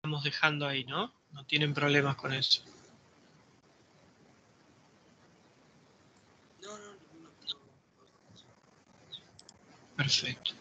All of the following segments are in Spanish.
estamos dejando ahí, ¿no? No tienen problemas con eso. No. Perfecto.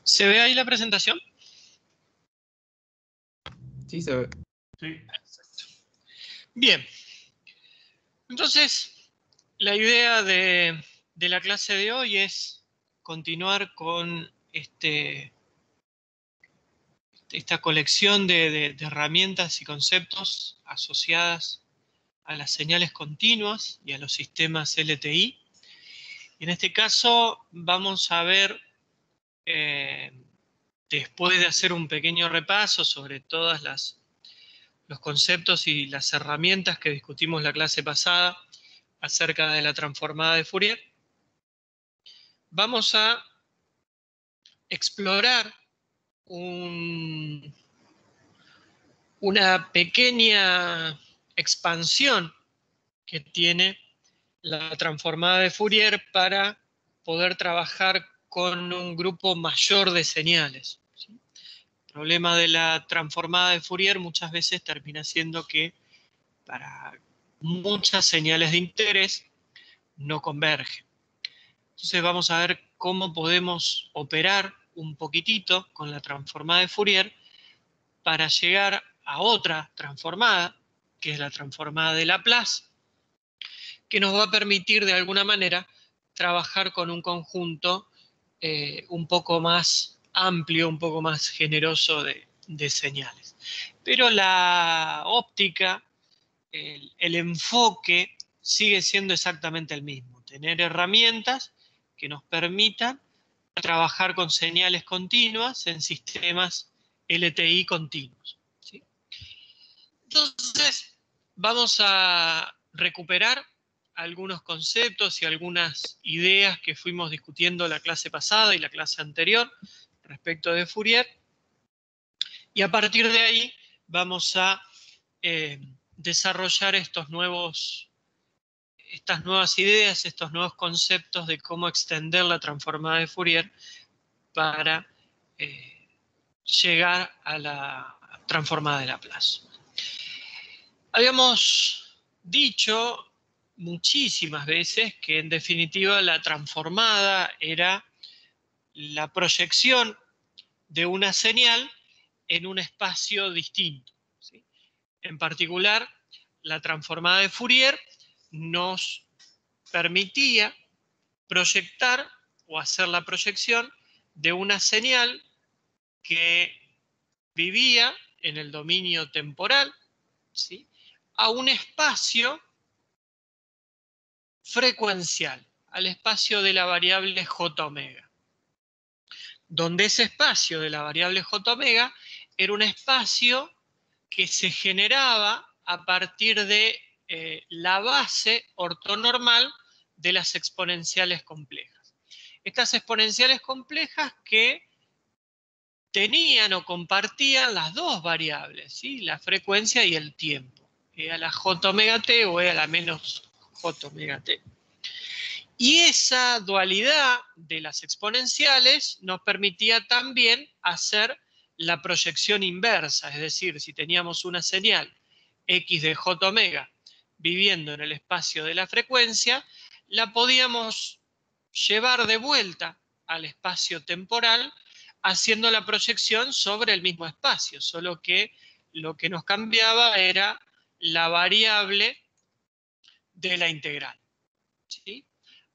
¿Se ve ahí la presentación? Sí, se ve. Sí. Perfecto. Bien. Entonces, la idea de la clase de hoy es continuar con esta colección de herramientas y conceptos asociadas a las señales continuas y a los sistemas LTI. Y en este caso vamos a ver, después de hacer un pequeño repaso sobre todos los conceptos y las herramientas que discutimos la clase pasada acerca de la transformada de Fourier, vamos a explorar una pequeña expansión que tiene la transformada de Fourier para poder trabajar con un grupo mayor de señales, ¿sí? El problema de la transformada de Fourier muchas veces termina siendo que para muchas señales de interés no converge. Entonces vamos a ver cómo podemos operar un poquitito con la transformada de Fourier para llegar a otra transformada, que es la transformada de Laplace, que nos va a permitir de alguna manera trabajar con un conjunto un poco más amplio, un poco más generoso de señales. Pero la óptica, el enfoque sigue siendo exactamente el mismo, tener herramientas que nos permitan trabajar con señales continuas en sistemas LTI continuos, ¿sí? Entonces, vamos a recuperar algunos conceptos y algunas ideas que fuimos discutiendo la clase pasada y la clase anterior respecto de Fourier. Y a partir de ahí vamos a desarrollar estas nuevas ideas, estos nuevos conceptos de cómo extender la transformada de Fourier para llegar a la transformada de Laplace. Habíamos dicho muchísimas veces que en definitiva la transformada era la proyección de una señal en un espacio distinto, ¿sí? En particular, la transformada de Fourier nos permitía proyectar o hacer la proyección de una señal que vivía en el dominio temporal, ¿sí?, a un espacio frecuencial, al espacio de la variable J omega, donde ese espacio de la variable J omega era un espacio que se generaba a partir de la base ortonormal de las exponenciales complejas. Estas exponenciales complejas que tenían o compartían las dos variables, ¿sí?, la frecuencia y el tiempo, a la J omega t o a la menos J omega t. Y esa dualidad de las exponenciales nos permitía también hacer la proyección inversa, es decir, si teníamos una señal x de J omega viviendo en el espacio de la frecuencia, la podíamos llevar de vuelta al espacio temporal haciendo la proyección sobre el mismo espacio, solo que lo que nos cambiaba era la variable de la integral, ¿sí?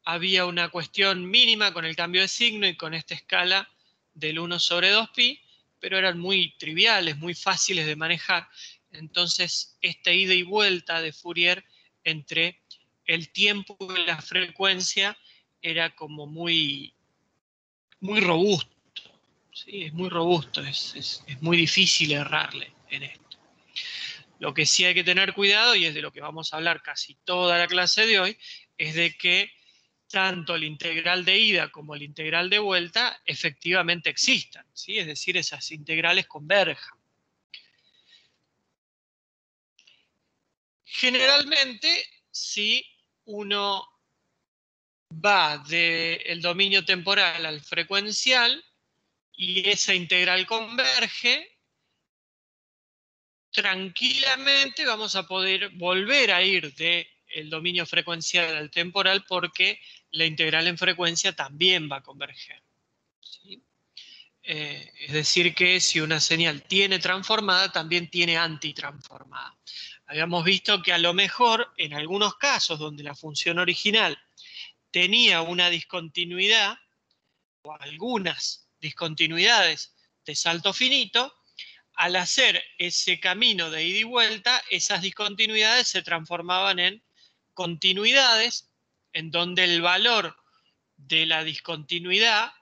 Había una cuestión mínima con el cambio de signo y con esta escala del 1 sobre 2pi, pero eran muy triviales, muy fáciles de manejar. Entonces, esta ida y vuelta de Fourier entre el tiempo y la frecuencia era como muy, muy robusto, ¿sí? Es muy robusto, es muy difícil errarle en esto. Lo que sí hay que tener cuidado, y es de lo que vamos a hablar casi toda la clase de hoy, es de que tanto el integral de ida como el integral de vuelta efectivamente existan, ¿sí? Es decir, esas integrales converjan. Generalmente, si uno va del dominio temporal al frecuencial y esa integral converge, tranquilamente vamos a poder volver a ir del dominio frecuencial al temporal porque la integral en frecuencia también va a converger, ¿sí? Es decir que si una señal tiene transformada, también tiene antitransformada. Habíamos visto que a lo mejor en algunos casos donde la función original tenía una discontinuidad o algunas discontinuidades de salto finito, al hacer ese camino de ida y vuelta, esas discontinuidades se transformaban en continuidades, en donde el valor de la discontinuidad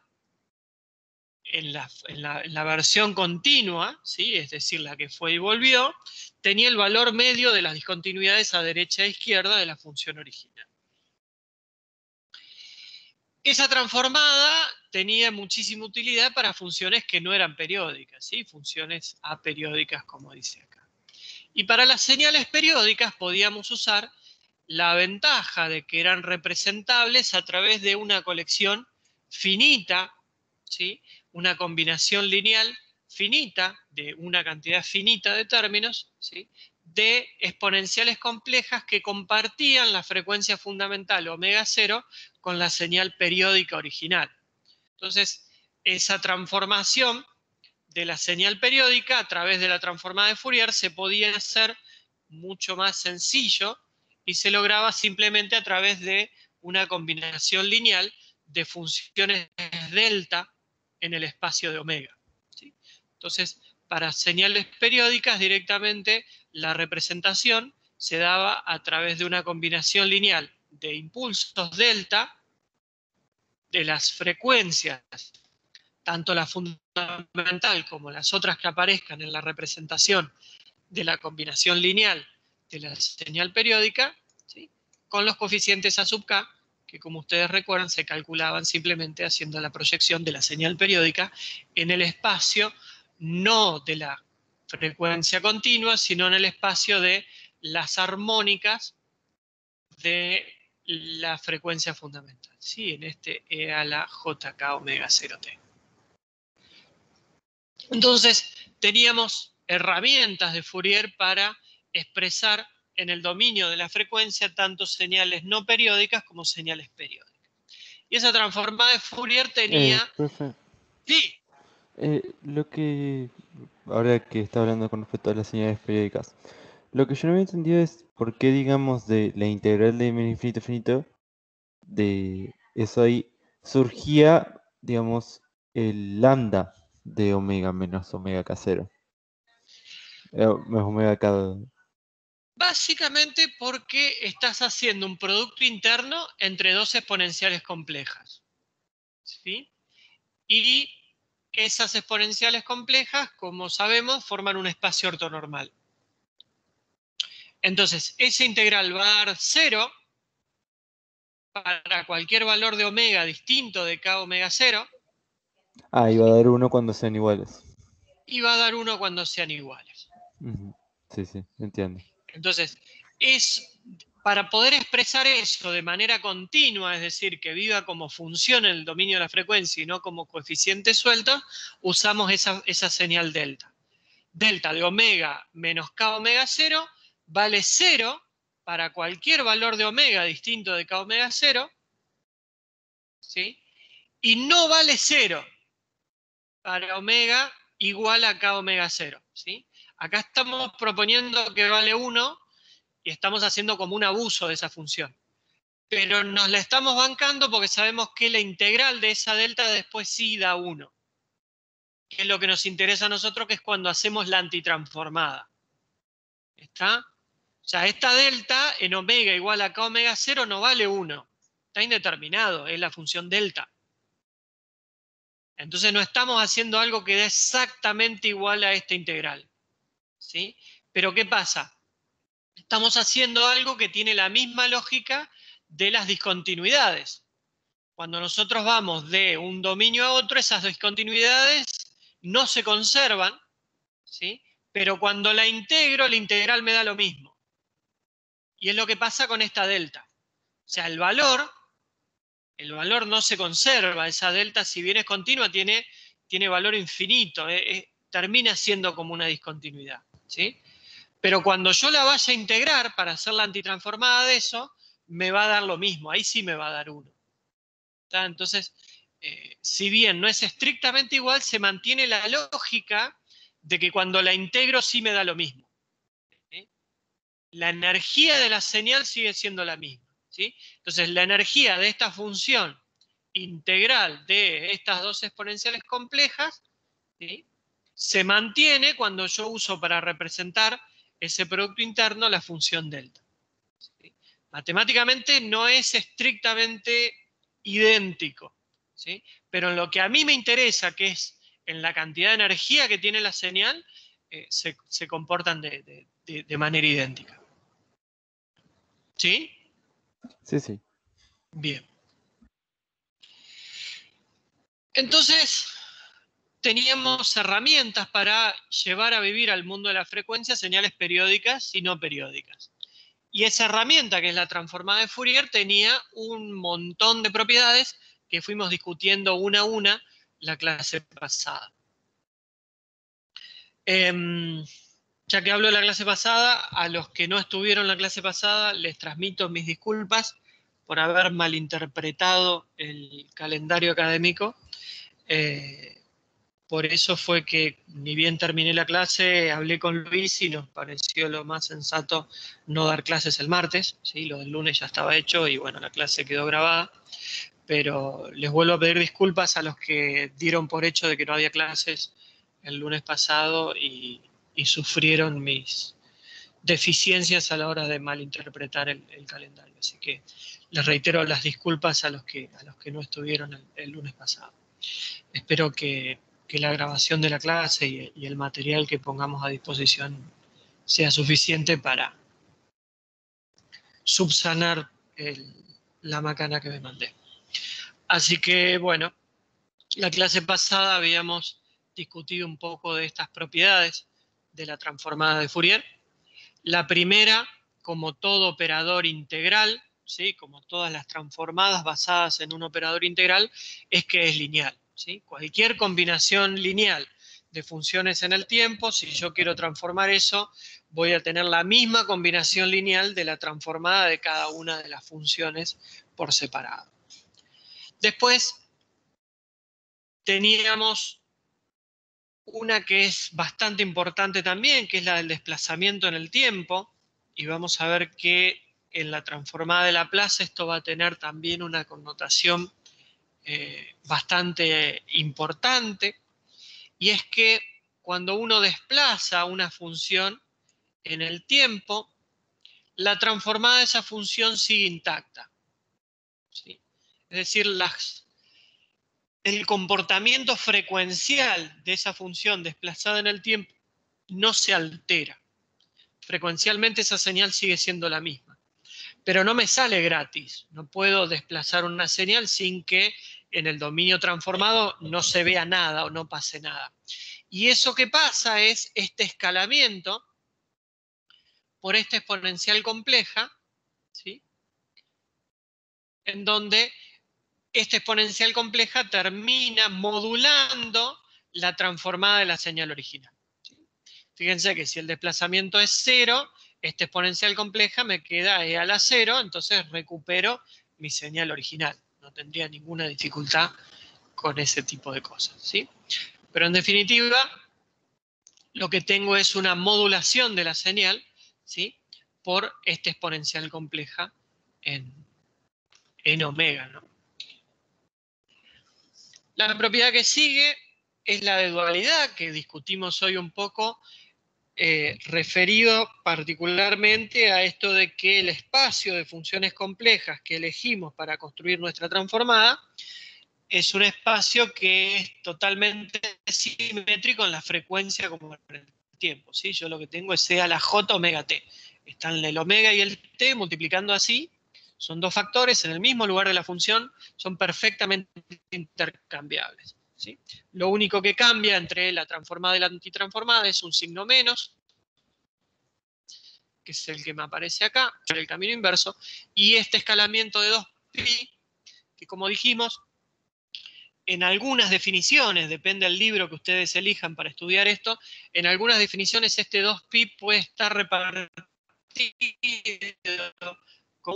en la versión continua, ¿sí? Es decir, la que fue y volvió, tenía el valor medio de las discontinuidades a derecha e izquierda de la función original. Esa transformada tenía muchísima utilidad para funciones que no eran periódicas, ¿sí? Funciones aperiódicas, como dice acá. Y para las señales periódicas podíamos usar la ventaja de que eran representables a través de una colección finita, ¿sí? Una combinación lineal finita de una cantidad finita de términos, ¿sí? De exponenciales complejas que compartían la frecuencia fundamental omega 0 con la señal periódica original. Entonces, esa transformación de la señal periódica a través de la transformada de Fourier se podía hacer mucho más sencillo y se lograba simplemente a través de una combinación lineal de funciones delta en el espacio de omega, ¿sí? Entonces, para señales periódicas directamente la representación se daba a través de una combinación lineal de impulsos delta de las frecuencias, tanto la fundamental como las otras que aparezcan en la representación de la combinación lineal de la señal periódica, ¿sí? Con los coeficientes A sub k, que como ustedes recuerdan se calculaban simplemente haciendo la proyección de la señal periódica en el espacio no de la frecuencia continua, sino en el espacio de las armónicas de la frecuencia fundamental, ¿sí? En este E a la JK omega 0T. Entonces, teníamos herramientas de Fourier para expresar en el dominio de la frecuencia tanto señales no periódicas como señales periódicas. Y esa transformada de Fourier tenía... Profe, Sí, lo que, ahora que está hablando con respecto a las señales periódicas, lo que yo no había entendido es por qué, digamos, de la integral de menos infinito a infinito, de eso ahí, surgía, digamos, el lambda de omega menos omega k0. Menos omega k. básicamente porque estás haciendo un producto interno entre dos exponenciales complejas, ¿sí? Y esas exponenciales complejas, como sabemos, forman un espacio ortonormal. Entonces, esa integral va a dar 0 para cualquier valor de omega distinto de k omega 0, Ah, iba a ¿sí? dar uno cuando sean iguales. Y va a dar 1 cuando sean iguales. Ujú. Sí, sí, entiendo. Entonces, para poder expresar eso de manera continua, es decir, que viva como función en el dominio de la frecuencia y no como coeficiente suelto, usamos esa señal delta. Delta de omega menos k omega 0 vale 0 para cualquier valor de omega distinto de k omega 0, ¿sí? Y no vale 0 para omega igual a k omega 0, ¿sí? Acá estamos proponiendo que vale 1 y estamos haciendo como un abuso de esa función. pero nos la estamos bancando porque sabemos que la integral de esa delta después sí da 1. Que es lo que nos interesa a nosotros, que es cuando hacemos la antitransformada. ¿Está? O sea, esta delta en omega igual a k omega 0 no vale 1. Está indeterminado, es la función delta. Entonces no estamos haciendo algo que dé exactamente igual a esta integral. ¿Sí? Pero ¿qué pasa? Estamos haciendo algo que tiene la misma lógica de las discontinuidades. Cuando nosotros vamos de un dominio a otro, esas discontinuidades no se conservan, ¿sí? Pero cuando la integro, la integral me da lo mismo. Y es lo que pasa con esta delta. O sea, el valor no se conserva. Esa delta, si bien es continua, tiene valor infinito. Termina siendo como una discontinuidad, ¿sí? Pero cuando yo la vaya a integrar para hacer la antitransformada de eso, me va a dar lo mismo. Ahí sí me va a dar 1. Entonces, si bien no es estrictamente igual, se mantiene la lógica de que cuando la integro sí me da lo mismo. ¿Sí? La energía de la señal sigue siendo la misma. ¿Sí? Entonces, la energía de esta función integral de estas dos exponenciales complejas, ¿sí?, se mantiene cuando yo uso para representar ese producto interno la función delta. ¿Sí? Matemáticamente no es estrictamente idéntico, ¿sí? Pero en lo que a mí me interesa, que es en la cantidad de energía que tiene la señal, se comportan de manera idéntica. ¿Sí? Sí, sí. Bien. Entonces, teníamos herramientas para llevar a vivir al mundo de la frecuencia señales periódicas y no periódicas. Y esa herramienta, que es la transformada de Fourier, tenía un montón de propiedades que fuimos discutiendo una a una la clase pasada. Ya que hablo de la clase pasada, a los que no estuvieron la clase pasada les transmito mis disculpas por haber malinterpretado el calendario académico. Por eso fue que, ni bien terminé la clase, hablé con Luis y nos pareció lo más sensato no dar clases el martes, ¿sí? Lo del lunes ya estaba hecho y bueno, la clase quedó grabada, pero les vuelvo a pedir disculpas a los que dieron por hecho de que no había clases el lunes pasado y sufrieron mis deficiencias a la hora de malinterpretar el calendario. Así que les reitero las disculpas a los que no estuvieron el lunes pasado. Espero que la grabación de la clase y el material que pongamos a disposición sea suficiente para subsanar la macana que me mandé. Así que, bueno, la clase pasada habíamos discutido un poco de estas propiedades de la transformada de Fourier. La primera, como todo operador integral, ¿sí?, como todas las transformadas basadas en un operador integral, es que es lineal. ¿Sí? Cualquier combinación lineal de funciones en el tiempo, si yo quiero transformar eso, voy a tener la misma combinación lineal de la transformada de cada una de las funciones por separado. Después teníamos una que es bastante importante también, que es la del desplazamiento en el tiempo, y vamos a ver que en la transformada de Laplace esto va a tener también una connotación bastante importante, y es que cuando uno desplaza una función en el tiempo, la transformada de esa función sigue intacta. ¿Sí? Es decir, el comportamiento frecuencial de esa función desplazada en el tiempo no se altera. Frecuencialmente esa señal sigue siendo la misma. Pero no me sale gratis. No puedo desplazar una señal sin que en el dominio transformado no se vea nada o no pase nada. Y eso que pasa es este escalamiento por esta exponencial compleja, ¿sí?, en donde esta exponencial compleja termina modulando la transformada de la señal original. ¿Sí? Fíjense que si el desplazamiento es 0, esta exponencial compleja me queda e a la 0, entonces recupero mi señal original. No tendría ninguna dificultad con ese tipo de cosas, ¿sí? Pero en definitiva, lo que tengo es una modulación de la señal, ¿sí?, por esta exponencial compleja en en omega, ¿no? La propiedad que sigue es la de dualidad, que discutimos hoy un poco, referido particularmente a esto de que el espacio de funciones complejas que elegimos para construir nuestra transformada es un espacio que es totalmente simétrico en la frecuencia como en el tiempo, ¿sí? Yo lo que tengo es C a la J omega T. Están el omega y el T multiplicando así. Son dos factores en el mismo lugar de la función, son perfectamente intercambiables, ¿sí? Lo único que cambia entre la transformada y la antitransformada es un signo menos, que es el que me aparece acá, en el camino inverso, y este escalamiento de 2pi, que como dijimos, en algunas definiciones, depende del libro que ustedes elijan para estudiar esto, en algunas definiciones este 2pi puede estar repartido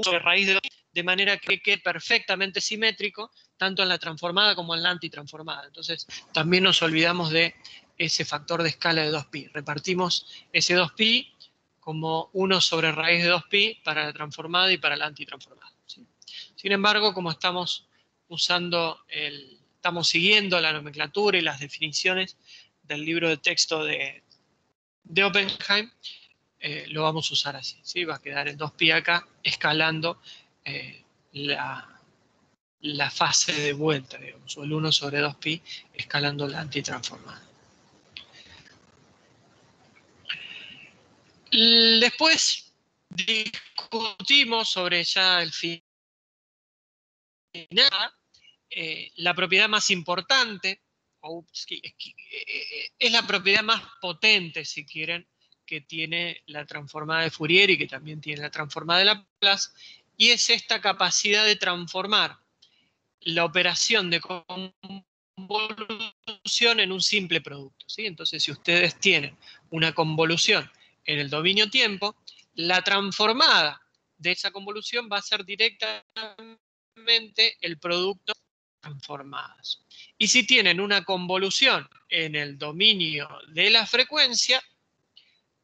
sobre raíz de 2pi, de manera que quede perfectamente simétrico, tanto en la transformada como en la antitransformada. Entonces, también nos olvidamos de ese factor de escala de 2pi. Repartimos ese 2pi como 1 sobre raíz de 2pi para la transformada y para la antitransformada, ¿sí? Sin embargo, como estamos siguiendo la nomenclatura y las definiciones del libro de texto de Oppenheim, lo vamos a usar así, ¿sí? Va a quedar el 2pi acá, escalando la fase de vuelta, digamos, o el 1 sobre 2pi, escalando la antitransformada. Después discutimos sobre ya el final, la propiedad más importante, es la propiedad más potente, si quieren, que tiene la transformada de Fourier y que también tiene la transformada de Laplace, y es esta capacidad de transformar la operación de convolución en un simple producto, ¿sí? Entonces, si ustedes tienen una convolución en el dominio tiempo, la transformada de esa convolución va a ser directamente el producto transformadas. Y si tienen una convolución en el dominio de la frecuencia,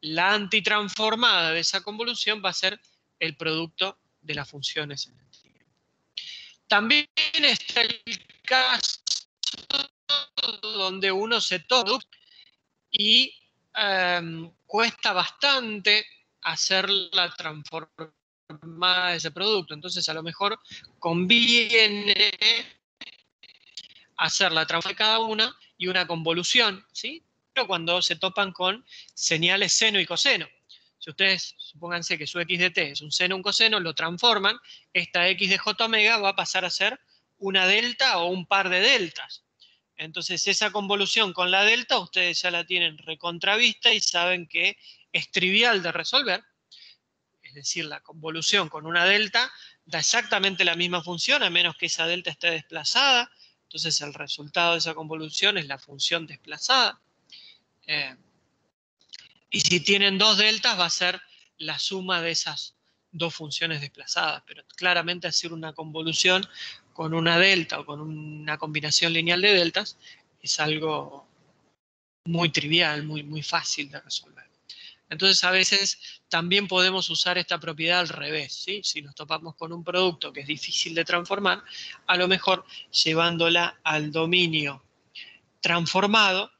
la antitransformada de esa convolución va a ser el producto de las funciones en el tiempo. También está el caso donde uno se toma y cuesta bastante hacer la transformada de ese producto. Entonces, a lo mejor conviene hacer la transformación de cada una y una convolución, ¿sí? Pero cuando se topan con señales seno y coseno. Si ustedes, supónganse que su x de t es un seno o un coseno, lo transforman, esta x de j omega va a pasar a ser una delta o un par de deltas. Entonces esa convolución con la delta ustedes ya la tienen recontravista y saben que es trivial de resolver. Es decir, la convolución con una delta da exactamente la misma función, a menos que esa delta esté desplazada. Entonces el resultado de esa convolución es la función desplazada. Y si tienen dos deltas va a ser la suma de esas dos funciones desplazadas. Pero claramente hacer una convolución con una delta o con una combinación lineal de deltas es algo muy trivial, muy fácil de resolver. Entonces a veces también podemos usar esta propiedad al revés, ¿sí? Si nos topamos con un producto que es difícil de transformar, a lo mejor llevándola al dominio transformado,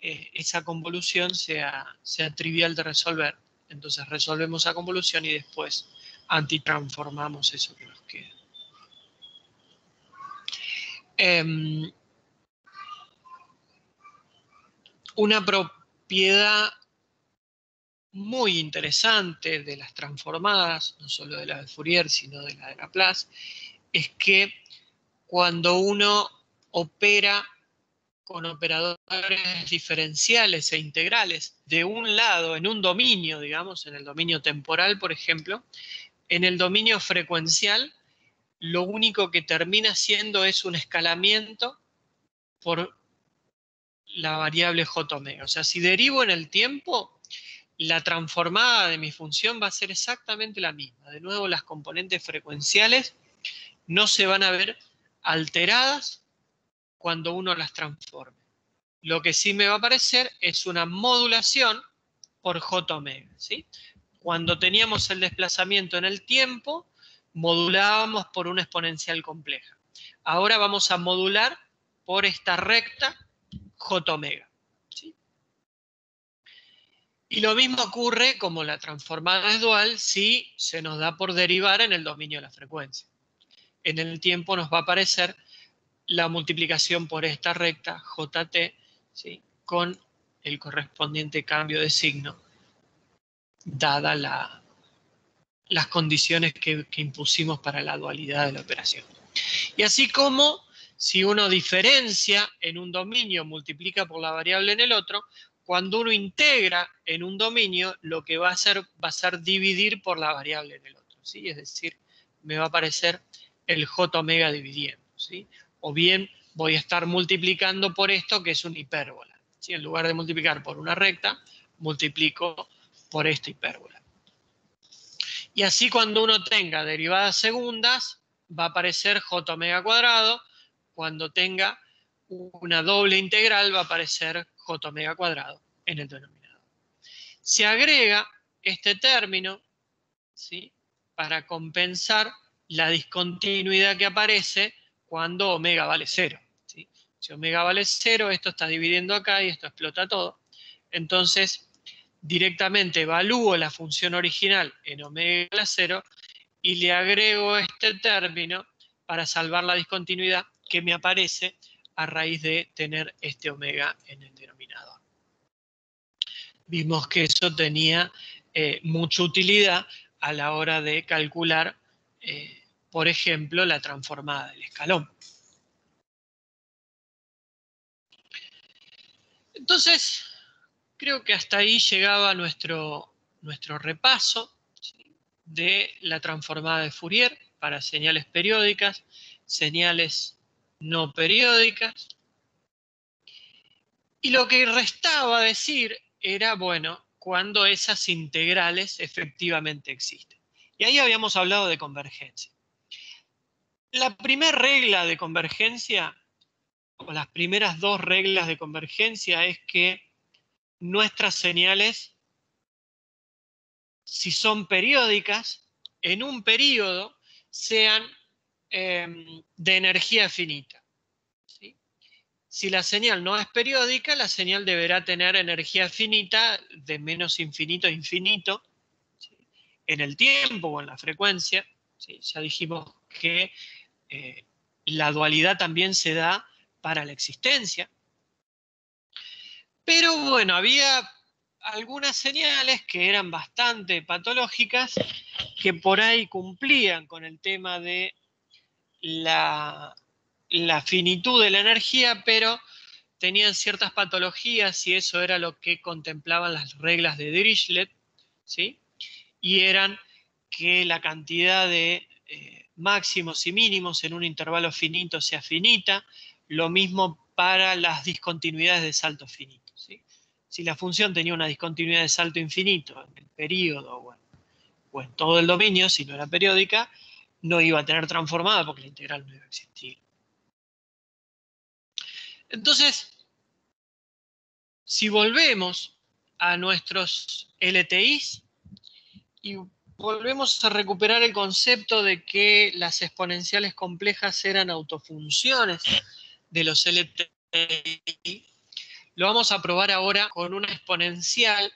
esa convolución sea trivial de resolver. Entonces resolvemos esa convolución y después antitransformamos eso que nos queda. Una propiedad muy interesante de las transformadas, no solo de la de Fourier, sino de la de Laplace, es que cuando uno opera con operadores diferenciales e integrales de un lado, en un dominio, digamos, en el dominio temporal, por ejemplo, en el dominio frecuencial, lo único que termina siendo es un escalamiento por la variable j omega. O sea, si derivo en el tiempo, la transformada de mi función va a ser exactamente la misma. De nuevo, las componentes frecuenciales no se van a ver alteradas cuando uno las transforme. Lo que sí me va a aparecer es una modulación por j omega, ¿sí? Cuando teníamos el desplazamiento en el tiempo, modulábamos por una exponencial compleja. Ahora vamos a modular por esta recta J omega. ¿Sí? Y lo mismo ocurre como la transformada es dual si se nos da por derivar en el dominio de la frecuencia. En el tiempo nos va a aparecer la multiplicación por esta recta JT, ¿sí? Con el correspondiente cambio de signo, dada las condiciones que impusimos para la dualidad de la operación. Y así como si uno diferencia en un dominio, multiplica por la variable en el otro, cuando uno integra en un dominio, lo que va a hacer va a ser dividir por la variable en el otro, ¿sí? Es decir, me va a aparecer el J omega dividiendo, ¿sí? O bien voy a estar multiplicando por esto, que es una hipérbola, ¿sí? En lugar de multiplicar por una recta, multiplico por esta hipérbola. Y así cuando uno tenga derivadas segundas, va a aparecer J omega cuadrado. Cuando tenga una doble integral, va a aparecer J omega cuadrado en el denominador. Se agrega este término, ¿sí? Para compensar la discontinuidad que aparece cuando omega vale 0. ¿Sí? Si omega vale 0, esto está dividiendo acá y esto explota todo. Entonces, directamente evalúo la función original en omega igual a 0 y le agrego este término para salvar la discontinuidad que me aparece a raíz de tener este omega en el denominador. Vimos que eso tenía mucha utilidad a la hora de calcular, por ejemplo, la transformada del escalón. Entonces, creo que hasta ahí llegaba nuestro repaso, ¿sí? De la transformada de Fourier para señales periódicas, señales no periódicas. Y lo que restaba decir era, bueno, cuando esas integrales efectivamente existen. Y ahí habíamos hablado de convergencia. La primera regla de convergencia, o las primeras dos reglas de convergencia, es que nuestras señales, si son periódicas, en un periodo sean de energía finita. ¿Sí? Si la señal no es periódica, la señal deberá tener energía finita de menos infinito a infinito, ¿sí? En el tiempo o en la frecuencia. ¿Sí? Ya dijimos que la dualidad también se da para la existencia. Pero bueno, había algunas señales que eran bastante patológicas, que por ahí cumplían con el tema de la finitud de la energía, pero tenían ciertas patologías y eso era lo que contemplaban las reglas de Dirichlet, ¿sí? Y eran que la cantidad de máximos y mínimos en un intervalo finito sea finita, lo mismo para las discontinuidades de salto finito, ¿sí? Si la función tenía una discontinuidad de salto infinito en el periodo o en todo el dominio, si no era periódica, no iba a tener transformada porque la integral no iba a existir. Entonces, si volvemos a nuestros LTIs y volvemos a recuperar el concepto de que las exponenciales complejas eran autofunciones de los LTI, lo vamos a probar ahora con una exponencial,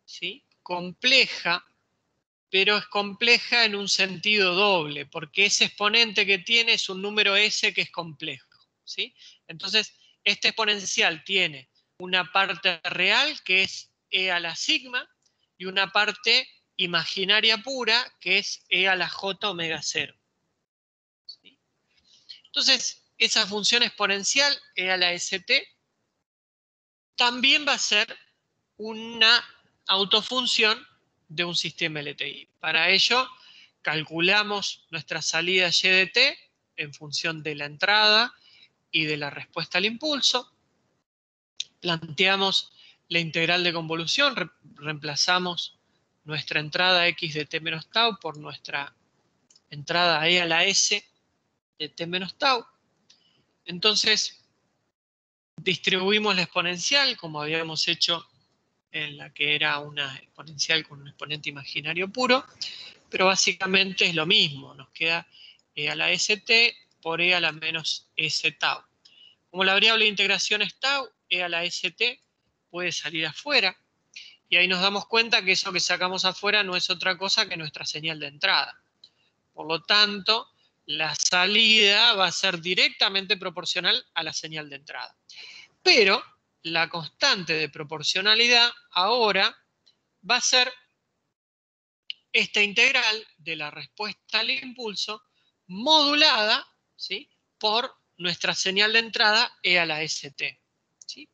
¿sí? Compleja, pero es compleja en un sentido doble, porque ese exponente que tiene es un número S que es complejo, ¿sí? Entonces, este exponencial tiene una parte real, que es e a la sigma, y una parte imaginaria pura, que es e a la j omega 0. ¿Sí? Entonces, esa función exponencial, e a la st, también va a ser una autofunción de un sistema LTI. Para ello, calculamos nuestra salida y de t en función de la entrada y de la respuesta al impulso. Planteamos la integral de convolución, reemplazamos nuestra entrada x de t menos tau por nuestra entrada e a la s de t menos tau. Entonces, distribuimos la exponencial como habíamos hecho en la que era una exponencial con un exponente imaginario puro, pero básicamente es lo mismo. Nos queda e a la st por e a la menos s tau. Como la variable de integración es tau, e a la st puede salir afuera. Y ahí nos damos cuenta que eso que sacamos afuera no es otra cosa que nuestra señal de entrada. Por lo tanto, la salida va a ser directamente proporcional a la señal de entrada. Pero la constante de proporcionalidad ahora va a ser esta integral de la respuesta al impulso modulada, ¿sí?, por nuestra señal de entrada e a la st. ¿Sí?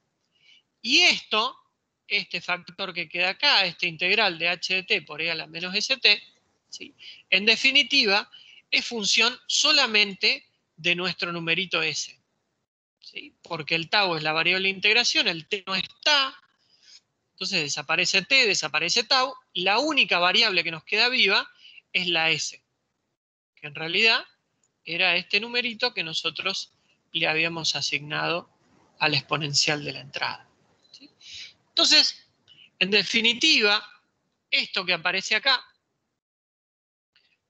Y este factor que queda acá, esta integral de h de t por e a la menos st, ¿sí?, en definitiva es función solamente de nuestro numerito s. ¿Sí? Porque el tau es la variable de integración, el t no está, entonces desaparece t, desaparece tau, la única variable que nos queda viva es la s, que en realidad era este numerito que nosotros le habíamos asignado a la exponencial de la entrada. ¿Sí? Entonces, en definitiva, esto que aparece acá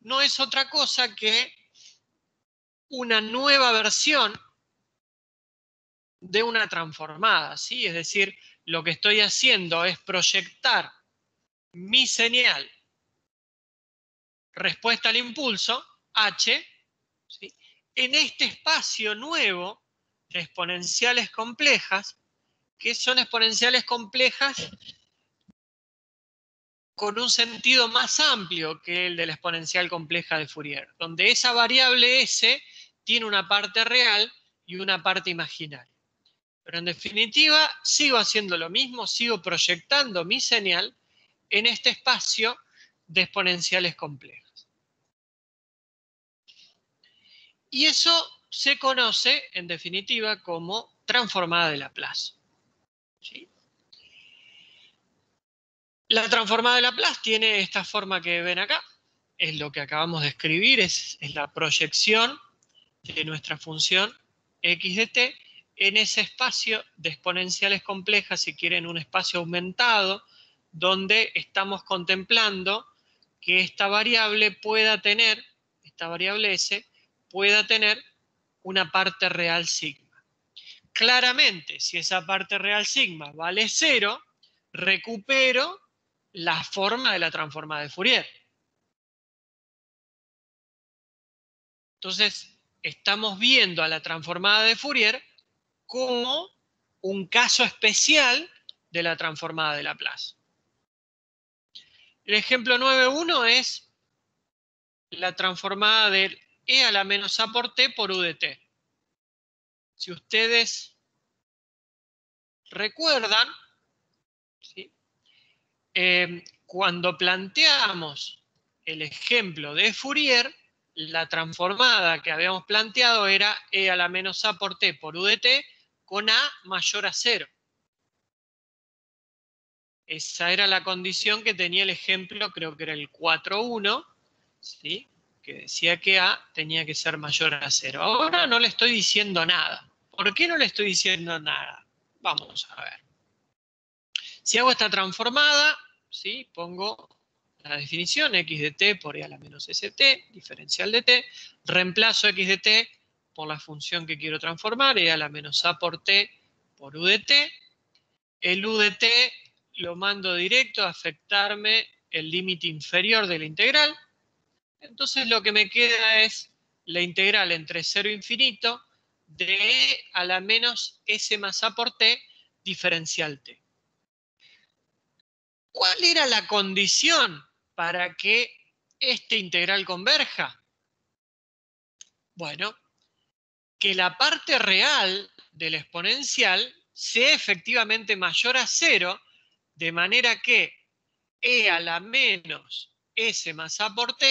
no es otra cosa que una nueva versión de una transformada, ¿sí? Es decir, lo que estoy haciendo es proyectar mi señal respuesta al impulso, h, ¿sí?, en este espacio nuevo de exponenciales complejas, que son exponenciales complejas con un sentido más amplio que el de la exponencial compleja de Fourier, donde esa variable s tiene una parte real y una parte imaginaria. Pero en definitiva, sigo haciendo lo mismo, sigo proyectando mi señal en este espacio de exponenciales complejas. Y eso se conoce, en definitiva, como transformada de Laplace. ¿Sí? La transformada de Laplace tiene esta forma que ven acá. Es lo que acabamos de escribir, es la proyección de nuestra función x de t en ese espacio de exponenciales complejas, si quieren un espacio aumentado, donde estamos contemplando que esta variable pueda tener, esta variable s, pueda tener una parte real sigma. Claramente, si esa parte real sigma vale 0, recupero la forma de la transformada de Fourier. Entonces, estamos viendo a la transformada de Fourier como un caso especial de la transformada de Laplace. El ejemplo 9.1 es la transformada de e a la menos a por t por u de t. Si ustedes recuerdan, ¿sí?, cuando planteamos el ejemplo de Fourier, la transformada que habíamos planteado era e a la menos a por t por u de t con a mayor a 0. Esa era la condición que tenía el ejemplo, creo que era el 4.1, ¿sí?, que decía que a tenía que ser mayor a 0. Ahora no le estoy diciendo nada. ¿Por qué no le estoy diciendo nada? Vamos a ver. Si hago esta transformada, ¿sí?, pongo la definición x de t por e a la menos st, diferencial de t, reemplazo x de t por la función que quiero transformar, e a la menos a por t por u de t. El u de t lo mando directo a afectarme el límite inferior de la integral. Entonces lo que me queda es la integral entre 0 e infinito de e a la menos s más a por t diferencial t. ¿Cuál era la condición para que esta integral converja? Bueno, que la parte real del exponencial sea efectivamente mayor a 0, de manera que e a la menos s más a por t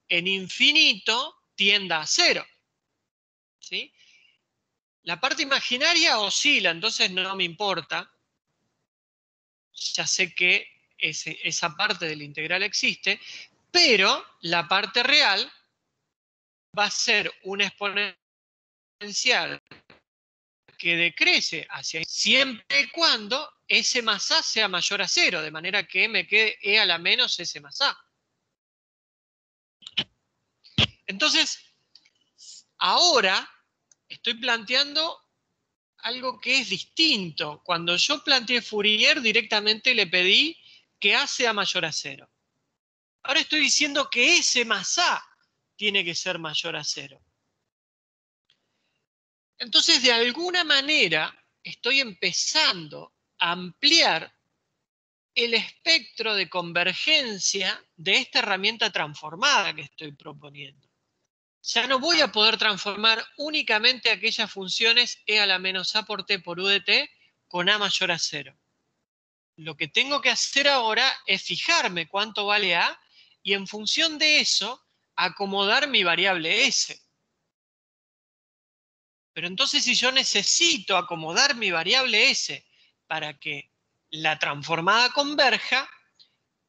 en infinito tienda a 0. ¿Sí? La parte imaginaria oscila, entonces no me importa. Ya sé que esa parte de la integral existe, pero la parte real va a ser una exponencial que decrece hacia siempre y cuando s más a sea mayor a 0, de manera que me quede e a la menos s más a. Entonces, ahora estoy planteando algo que es distinto. Cuando yo planteé Fourier, directamente le pedí que A sea mayor a 0. Ahora estoy diciendo que S más A tiene que ser mayor a 0. Entonces, de alguna manera, estoy empezando a ampliar el espectro de convergencia de esta herramienta transformada que estoy proponiendo. Ya no voy a poder transformar únicamente aquellas funciones e a la menos a por t por u de t con a mayor a 0. Lo que tengo que hacer ahora es fijarme cuánto vale a y en función de eso acomodar mi variable s. Pero entonces si yo necesito acomodar mi variable s para que la transformada converja,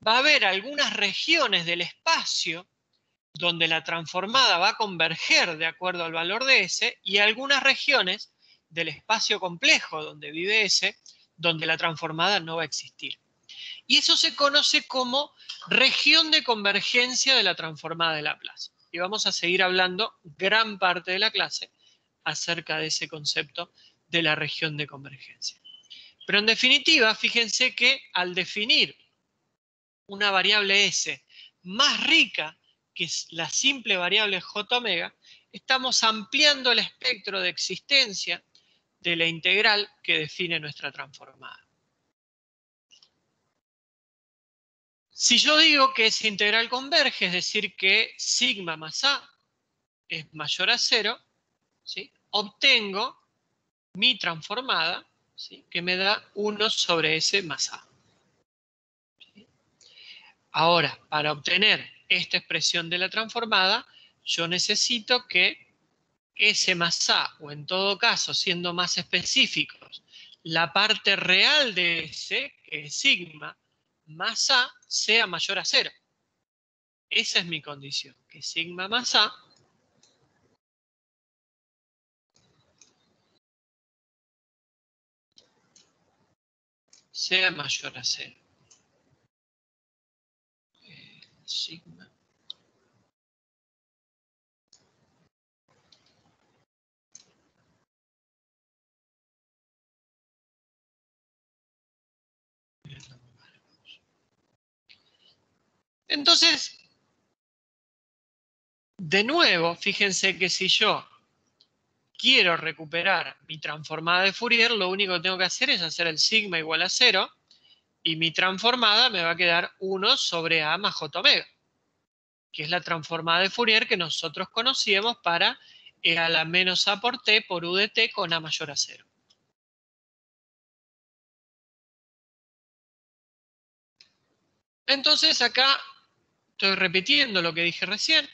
va a haber algunas regiones del espacio donde la transformada va a converger de acuerdo al valor de S y algunas regiones del espacio complejo donde vive S, donde la transformada no va a existir. Y eso se conoce como región de convergencia de la transformada de Laplace. Y vamos a seguir hablando gran parte de la clase acerca de ese concepto de la región de convergencia. Pero en definitiva, fíjense que al definir una variable S más rica que es la simple variable j omega, estamos ampliando el espectro de existencia de la integral que define nuestra transformada. Si yo digo que esa integral converge, es decir, que sigma más a es mayor a 0, ¿sí?, obtengo mi transformada, ¿sí?, que me da 1 sobre S más a. ¿Sí? Ahora, para obtener esta expresión de la transformada, yo necesito que S más A, o en todo caso, siendo más específicos, la parte real de S, que es sigma, más A, sea mayor a 0. Esa es mi condición, que sigma más A sea mayor a 0. Sigma. Entonces, de nuevo, fíjense que si yo quiero recuperar mi transformada de Fourier, lo único que tengo que hacer es hacer el sigma igual a 0 y mi transformada me va a quedar 1 sobre A más J omega, que es la transformada de Fourier que nosotros conocíamos para e a la menos A por t por u de t con A mayor a 0. Entonces acá estoy repitiendo lo que dije recién.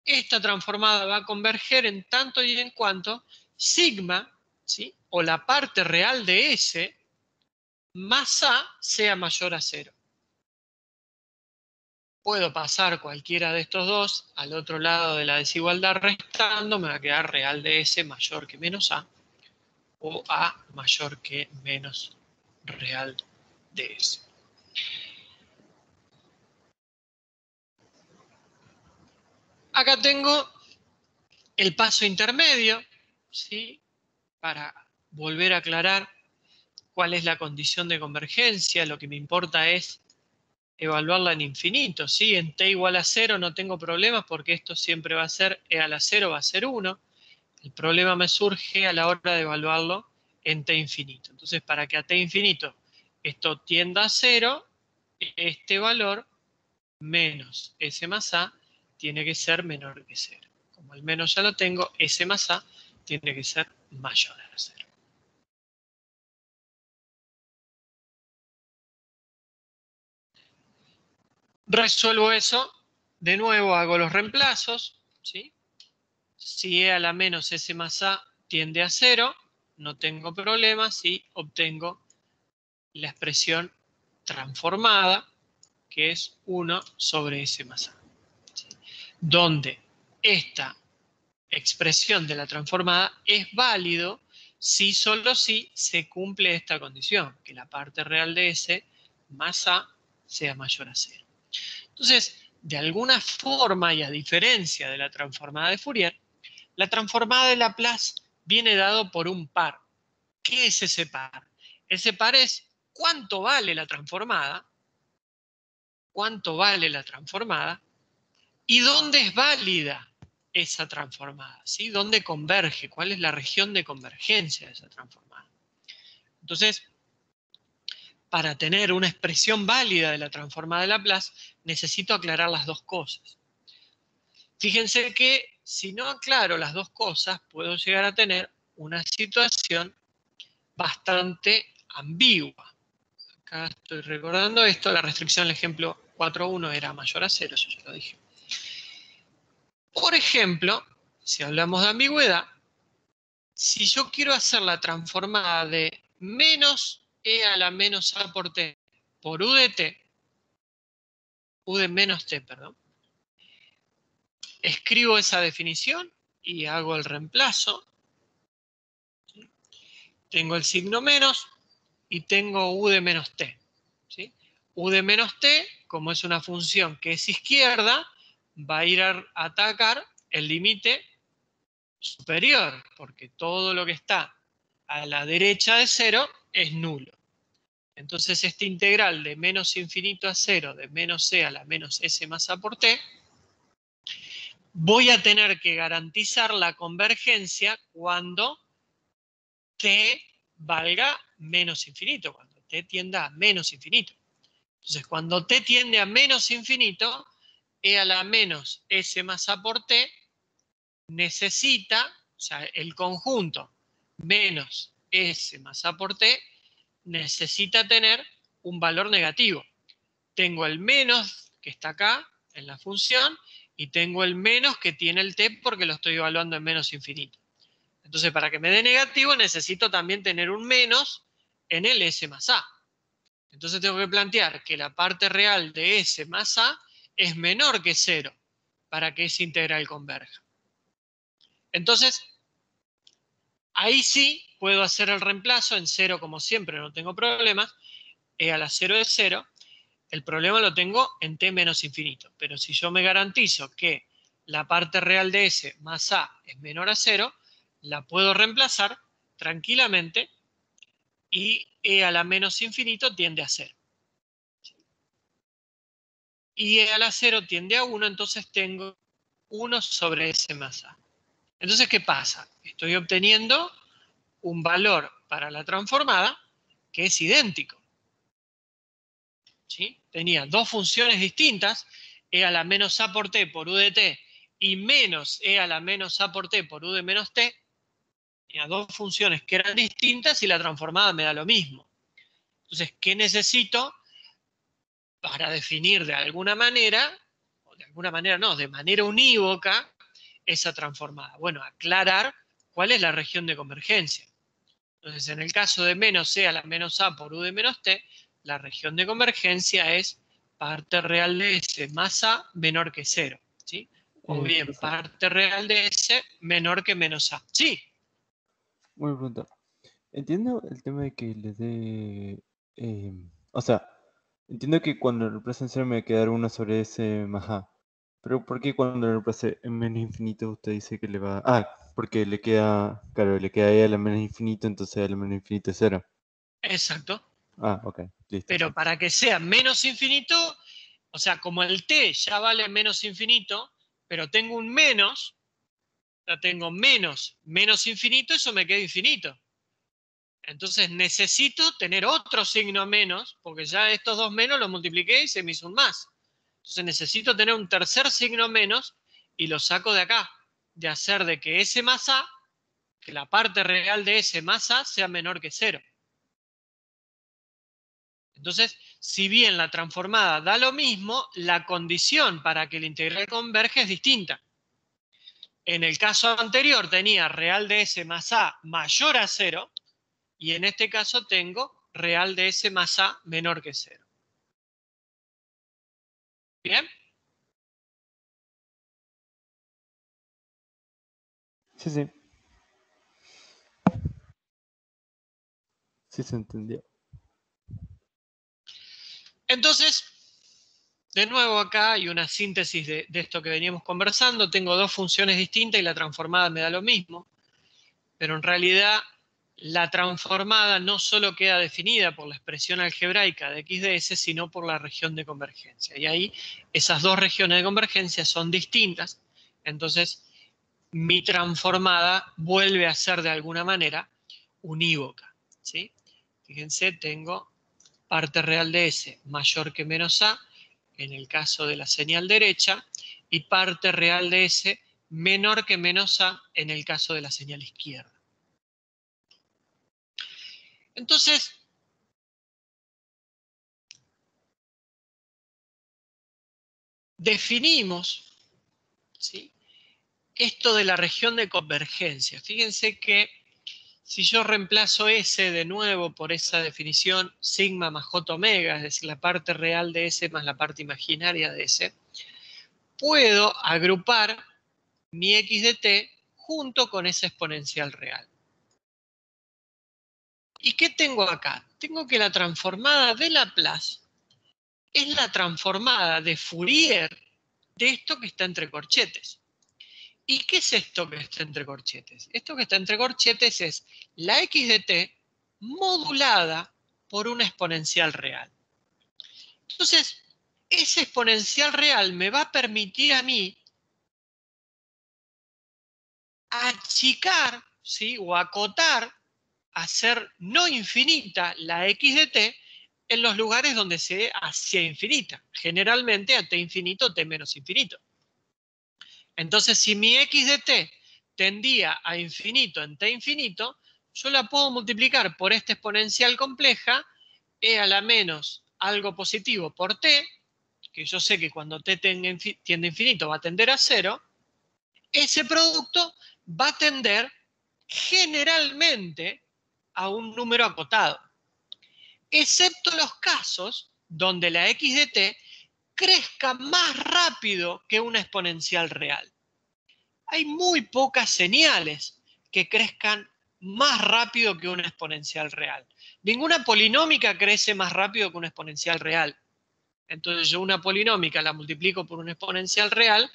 Esta transformada va a converger en tanto y en cuanto sigma, ¿sí?, o la parte real de S, más A sea mayor a 0. Puedo pasar cualquiera de estos dos al otro lado de la desigualdad restando, me va a quedar real de S mayor que menos A, o A mayor que menos real de S. Acá tengo el paso intermedio, ¿sí?, para volver a aclarar cuál es la condición de convergencia. Lo que me importa es evaluarla en infinito, ¿sí? En t igual a 0 no tengo problemas porque esto siempre va a ser e a la 0 va a ser 1. El problema me surge a la hora de evaluarlo en t infinito. Entonces, para que a t infinito esto tienda a 0, este valor menos S más A tiene que ser menor que 0. Como el menos ya lo tengo, S más A tiene que ser mayor a 0. Resuelvo eso, de nuevo hago los reemplazos, ¿sí? Si E a la menos S más A tiende a 0, no tengo problema si obtengo la expresión transformada, que es 1 sobre S más A. ¿Sí? Donde esta expresión de la transformada es válido si solo si se cumple esta condición, que la parte real de S más A sea mayor a 0. Entonces, de alguna forma y a diferencia de la transformada de Fourier, la transformada de Laplace viene dado por un par. ¿Qué es ese par? Ese par es cuánto vale la transformada, y dónde es válida esa transformada, ¿sí? ¿Dónde converge? ¿Cuál es la región de convergencia de esa transformada? Entonces, para tener una expresión válida de la transformada de Laplace, necesito aclarar las dos cosas. Fíjense que si no aclaro las dos cosas, puedo llegar a tener una situación bastante ambigua. Acá estoy recordando esto, la restricción del ejemplo 4.1 era mayor a 0, eso ya lo dije. Por ejemplo, si hablamos de ambigüedad, si yo quiero hacer la transformada de menos e a la menos a por t por u de t, u de menos t, perdón, escribo esa definición y hago el reemplazo. Tengo el signo menos y tengo u de menos t. ¿Sí? U de menos t, como es una función que es izquierda, va a ir a atacar el límite superior, porque todo lo que está a la derecha de 0 es nulo. Entonces este integral de menos infinito a 0 de menos c a la menos s más a por t, voy a tener que garantizar la convergencia cuando t valga menos infinito, cuando t tienda a menos infinito. Entonces cuando t tiende a menos infinito, e a la menos s más a por t necesita, o sea, el conjunto menos s más a por t necesita tener un valor negativo. Tengo el menos que está acá en la función y tengo el menos que tiene el t porque lo estoy evaluando en menos infinito. Entonces, para que me dé negativo necesito también tener un menos en el s más a. Entonces tengo que plantear que la parte real de s más a es menor que 0 para que ese integral converja. Entonces, ahí sí puedo hacer el reemplazo en 0 como siempre, no tengo problemas. E a la 0 es 0. El problema lo tengo en t menos infinito. Pero si yo me garantizo que la parte real de s más a es menor a 0, la puedo reemplazar tranquilamente y e a la menos infinito tiende a 0. Y e a la 0 tiende a 1, entonces tengo 1 sobre s más a. Entonces, ¿qué pasa? Estoy obteniendo un valor para la transformada que es idéntico. ¿Sí? Tenía dos funciones distintas, e a la menos a por t por u de t y menos e a la menos a por t por u de menos t. Tenía dos funciones que eran distintas y la transformada me da lo mismo. Entonces, ¿qué necesito para definir de alguna manera, o de alguna manera no, de manera unívoca, esa transformada? Bueno, aclarar cuál es la región de convergencia. Entonces, en el caso de menos e a la menos a por u de menos t, la región de convergencia es parte real de s más a menor que 0. ¿Sí? O bien Profesor, parte real de s menor que menos a. Sí, buena pregunta. Entiendo el tema de que le dé. O sea, entiendo que cuando lo reemplace en cero me va a quedar 1 sobre S más A. Pero ¿por qué cuando lo reemplace en menos infinito usted dice que le va. Ah, porque le queda. Claro, le queda E a la menos infinito, entonces a la menos infinito es 0. exacto. Ah, ok, listo, Pero sí. para que sea menos infinito, o sea, como el t ya vale menos infinito, pero tengo un menos, ya tengo menos infinito, eso me queda infinito. Entonces necesito tener otro signo menos, porque ya estos dos menos los multipliqué y se me hizo un más. Entonces necesito tener un tercer signo menos y lo saco de acá, de hacer de que S más A, que la parte real de S más A sea menor que 0. Entonces, si bien la transformada da lo mismo, la condición para que el integral converge es distinta. En el caso anterior tenía real de S más A mayor a 0, y en este caso tengo real de S más A menor que 0. ¿Bien? Sí, sí. Sí se entendió. Entonces, de nuevo acá hay una síntesis de esto que veníamos conversando. Tengo dos funciones distintas y la transformada me da lo mismo. Pero en realidad la transformada no solo queda definida por la expresión algebraica de x de s, sino por la región de convergencia. Y ahí esas dos regiones de convergencia son distintas. Entonces mi transformada vuelve a ser de alguna manera unívoca, ¿sí? Fíjense, tengo parte real de S mayor que menos A en el caso de la señal derecha y parte real de S menor que menos A en el caso de la señal izquierda. Entonces, definimos, ¿sí?, esto de la región de convergencia. Fíjense que si yo reemplazo S de nuevo por esa definición sigma más j omega, es decir, la parte real de S más la parte imaginaria de S, puedo agrupar mi x de t junto con esa exponencial real. ¿Y qué tengo acá? Tengo que la transformada de Laplace es la transformada de Fourier de esto que está entre corchetes. ¿Y qué es esto que está entre corchetes? Esto que está entre corchetes es la x de t modulada por una exponencial real. Entonces, esa exponencial real me va a permitir a mí achicar, ¿sí?, o acotar, hacer no infinita la x de t en los lugares donde sea infinita. Generalmente a t infinito o t menos infinito. Entonces, si mi x de t tendía a infinito en t infinito, yo la puedo multiplicar por esta exponencial compleja, e a la menos algo positivo por t, que yo sé que cuando t tiende a infinito va a tender a 0, ese producto va a tender generalmente a un número acotado, excepto los casos donde la x de t crezca más rápido que una exponencial real. Hay muy pocas señales que crezcan más rápido que una exponencial real. Ninguna polinómica crece más rápido que una exponencial real. Entonces yo una polinómica la multiplico por una exponencial real,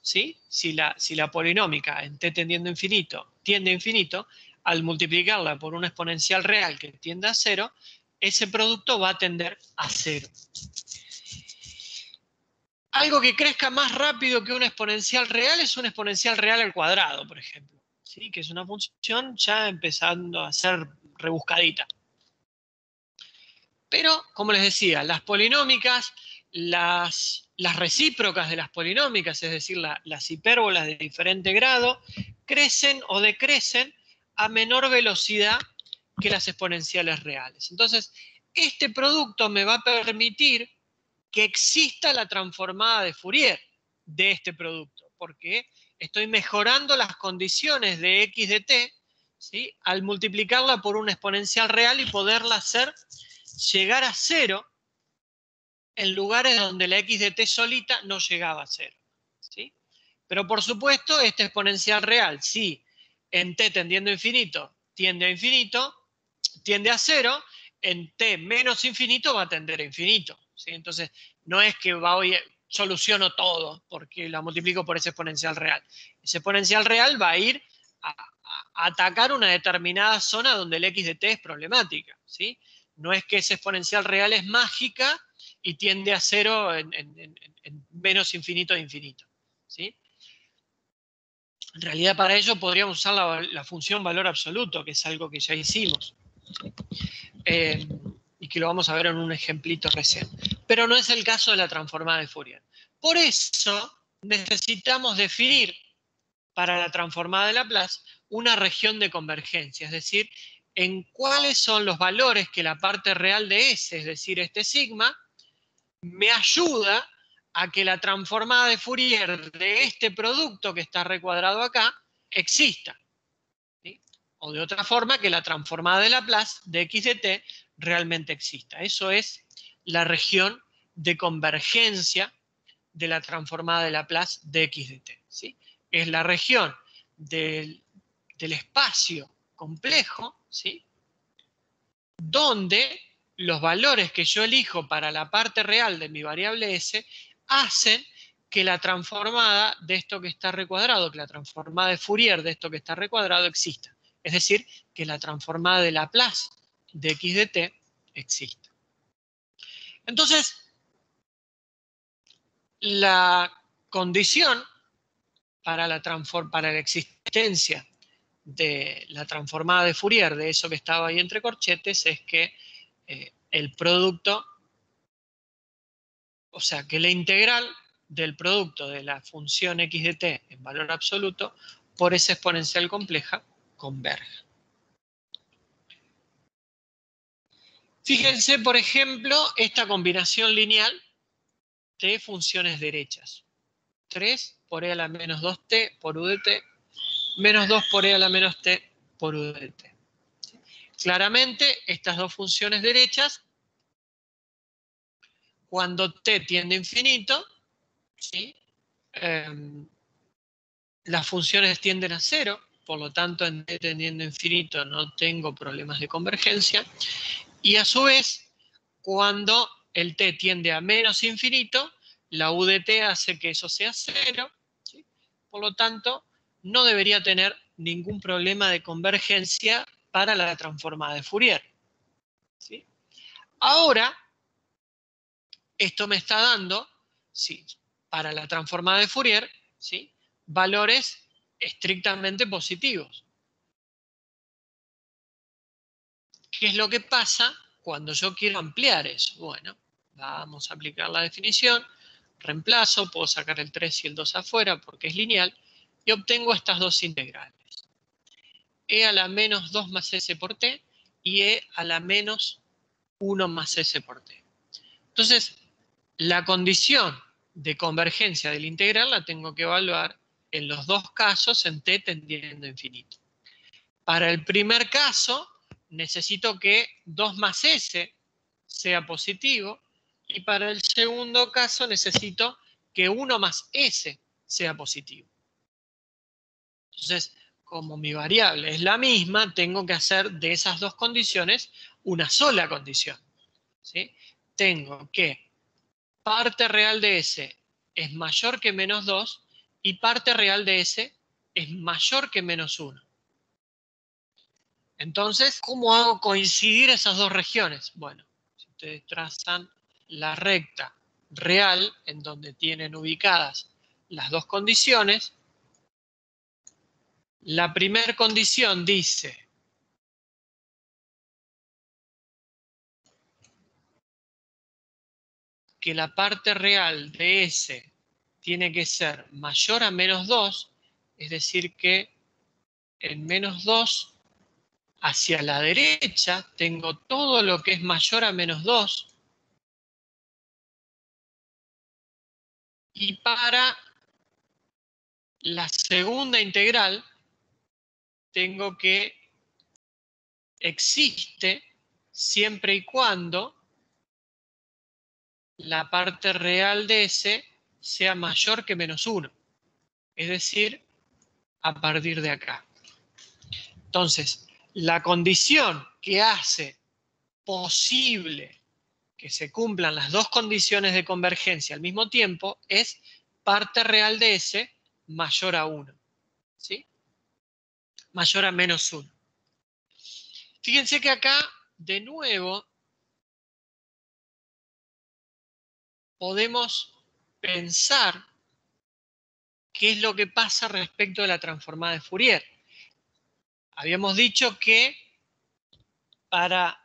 ¿sí? Si la polinómica en t tendiendo a infinito tiende a infinito, al multiplicarla por una exponencial real que tiende a 0, ese producto va a tender a 0. Algo que crezca más rápido que una exponencial real es una exponencial real al cuadrado, por ejemplo, ¿sí?, que es una función ya empezando a ser rebuscadita. Pero, como les decía, las polinómicas, las recíprocas de las polinómicas, es decir, las hipérbolas de diferente grado, crecen o decrecen a menor velocidad que las exponenciales reales. Entonces, este producto me va a permitir que exista la transformada de Fourier de este producto, porque estoy mejorando las condiciones de x de t, ¿sí?, al multiplicarla por una exponencial real y poderla hacer llegar a 0 en lugares donde la x de t solita no llegaba a 0. ¿Sí? Pero por supuesto, esta exponencial real, si en t tendiendo a infinito tiende a infinito, tiende a 0, en t menos infinito va a tender a infinito. ¿Sí? Entonces, no es que soluciono todo porque la multiplico por esa exponencial real. Esa exponencial real va a ir a atacar una determinada zona donde el x de t es problemática. ¿Sí? No es que esa exponencial real es mágica y tiende a 0 en menos infinito de infinito. ¿Sí? En realidad, para ello podríamos usar la función valor absoluto, que es algo que ya hicimos. Y que lo vamos a ver en un ejemplito recién. Pero no es el caso de la transformada de Fourier. Por eso necesitamos definir para la transformada de Laplace una región de convergencia, es decir, en cuáles son los valores que la parte real de S, es decir, este sigma, me ayuda a que la transformada de Fourier de este producto que está recuadrado acá exista. ¿Sí? O de otra forma, que la transformada de Laplace de x de t realmente exista. Eso es la región de convergencia de la transformada de Laplace de x de t. ¿Sí? Es la región del espacio complejo, ¿sí?, donde los valores que yo elijo para la parte real de mi variable S hacen que la transformada de esto que está recuadrado, que la transformada de Fourier de esto que está recuadrado exista. Es decir, que la transformada de Laplace de x de t exista. Entonces, la condición para la existencia de la transformada de Fourier de eso que estaba ahí entre corchetes es que el producto, o sea, que la integral del producto de la función x de t en valor absoluto por esa exponencial compleja converge. Fíjense, por ejemplo, esta combinación lineal de funciones derechas. 3 por e a la menos 2t por u de t, menos 2 por e a la menos t por u de t. Claramente, estas dos funciones derechas, cuando t tiende a infinito, ¿sí? Las funciones tienden a 0, por lo tanto, en t tendiendo a infinito no tengo problemas de convergencia. Y a su vez, cuando el t tiende a menos infinito, la u de t hace que eso sea 0, ¿sí? Por lo tanto, no debería tener ningún problema de convergencia para la transformada de Fourier, ¿sí? Ahora, esto me está dando, ¿sí?, para la transformada de Fourier, ¿sí?, valores estrictamente positivos. ¿Qué es lo que pasa cuando yo quiero ampliar eso? Bueno, vamos a aplicar la definición, reemplazo, puedo sacar el 3 y el 2 afuera porque es lineal, y obtengo estas dos integrales. E a la menos 2 más s por t y e a la menos 1 más s por t. Entonces, la condición de convergencia del integral la tengo que evaluar en los dos casos en t tendiendo a infinito. Para el primer caso, necesito que 2 más s sea positivo, y para el segundo caso necesito que 1 más s sea positivo. Entonces, como mi variable es la misma, tengo que hacer de esas dos condiciones una sola condición, ¿sí? Tengo que parte real de S es mayor que menos 2 y parte real de S es mayor que menos 1. Entonces, ¿cómo hago coincidir esas dos regiones? Bueno, si ustedes trazan la recta real en donde tienen ubicadas las dos condiciones, la primera condición dice que la parte real de S tiene que ser mayor a menos 2, es decir que en menos 2 hacia la derecha tengo todo lo que es mayor a menos 2, y para la segunda integral tengo que existe siempre y cuando la parte real de S sea mayor que menos 1. Es decir, a partir de acá. Entonces, la condición que hace posible que se cumplan las dos condiciones de convergencia al mismo tiempo es parte real de S mayor a 1. ¿Sí? Mayor a menos 1. Fíjense que acá, de nuevo, podemos pensar qué es lo que pasa respecto de la transformada de Fourier. Habíamos dicho que para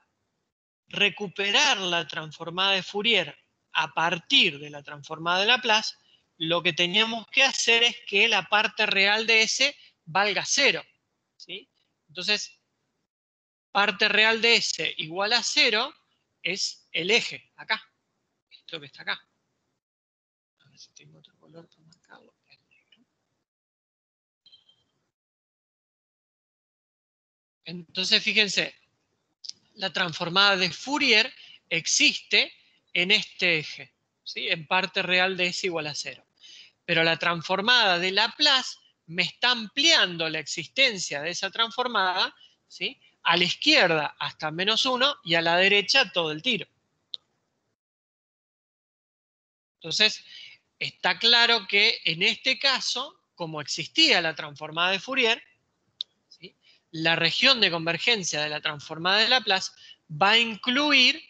recuperar la transformada de Fourier a partir de la transformada de Laplace, lo que teníamos que hacer es que la parte real de S valga 0. ¿Sí? Entonces, parte real de S igual a 0 es el eje, acá. Esto que está acá. A ver si tengo otro color para marcarlo. El negro. Entonces, fíjense, la transformada de Fourier existe en este eje, ¿sí? En parte real de S igual a 0. Pero la transformada de Laplace me está ampliando la existencia de esa transformada, ¿sí?, a la izquierda hasta -1 y a la derecha todo el tiro. Entonces, está claro que en este caso, como existía la transformada de Fourier, ¿sí?, la región de convergencia de la transformada de Laplace va a incluir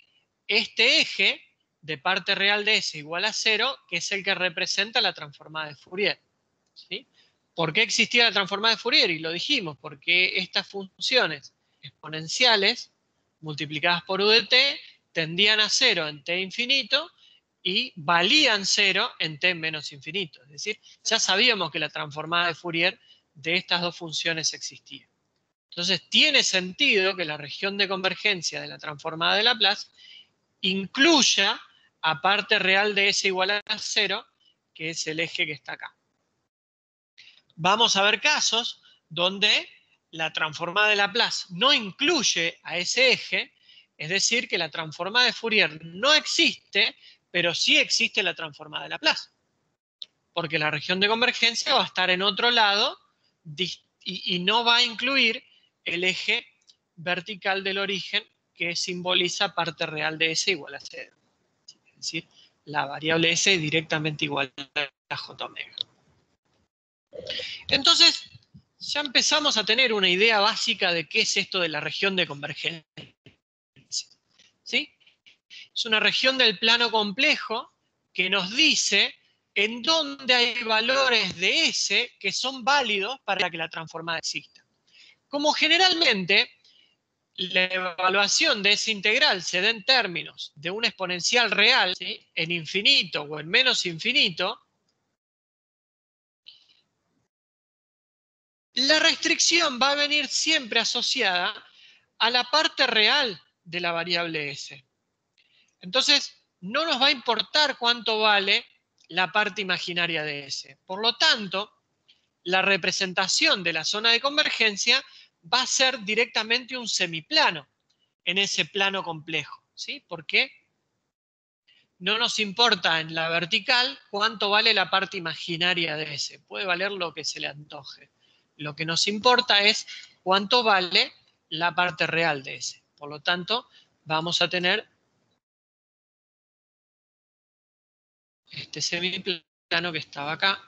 este eje de parte real de S igual a 0, que es el que representa la transformada de Fourier, ¿sí? ¿Por qué existía la transformada de Fourier? Y lo dijimos, porque estas funciones exponenciales multiplicadas por u de t tendían a 0 en t infinito y valían 0 en t menos infinito. Es decir, ya sabíamos que la transformada de Fourier de estas dos funciones existía. Entonces, tiene sentido que la región de convergencia de la transformada de Laplace incluya a parte real de S igual a 0, que es el eje que está acá. Vamos a ver casos donde la transformada de Laplace no incluye a ese eje, es decir, que la transformada de Fourier no existe, pero sí existe la transformada de Laplace. Porque la región de convergencia va a estar en otro lado y no va a incluir el eje vertical del origen que simboliza parte real de S igual a 0. Es decir, la variable S es directamente igual a J omega. Entonces, ya empezamos a tener una idea básica de qué es esto de la región de convergencia. ¿Sí? Es una región del plano complejo que nos dice en dónde hay valores de S que son válidos para que la transformada exista. Como generalmente la evaluación de esa integral se da en términos de una exponencial real, ¿sí?, en infinito o en menos infinito, la restricción va a venir siempre asociada a la parte real de la variable S. Entonces, no nos va a importar cuánto vale la parte imaginaria de S. Por lo tanto, la representación de la zona de convergencia va a ser directamente un semiplano en ese plano complejo, ¿sí? Porque no nos importa en la vertical cuánto vale la parte imaginaria de S. Puede valer lo que se le antoje. Lo que nos importa es cuánto vale la parte real de S. Por lo tanto, vamos a tener este semiplano que estaba acá.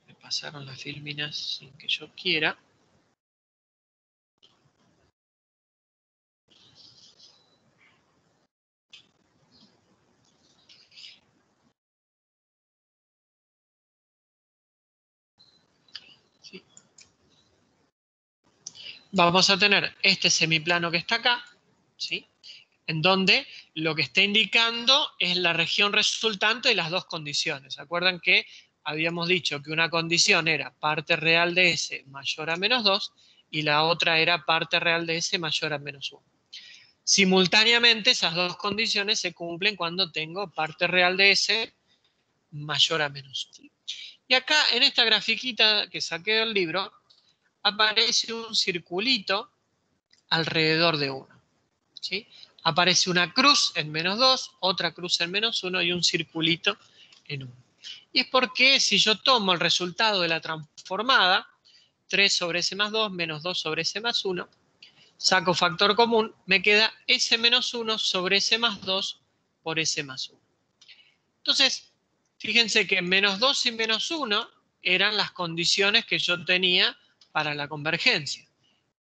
Me pasaron las filminas sin que yo quiera. ¿Sí? Vamos a tener este semiplano que está acá, ¿sí?, en donde lo que está indicando es la región resultante de las dos condiciones. ¿Se acuerdan que habíamos dicho que una condición era parte real de S mayor a menos 2 y la otra era parte real de S mayor a menos 1? Simultáneamente, esas dos condiciones se cumplen cuando tengo parte real de S mayor a menos 1. Y acá, en esta grafiquita que saqué del libro, aparece un circulito alrededor de 1. ¿Sí? Aparece una cruz en menos 2, otra cruz en menos 1 y un circulito en 1. Y es porque si yo tomo el resultado de la transformada, 3 sobre S más 2 menos 2 sobre S más 1, saco factor común, me queda S menos 1 sobre S más 2 por S más 1. Entonces, fíjense que menos 2 y menos 1 eran las condiciones que yo tenía para la convergencia.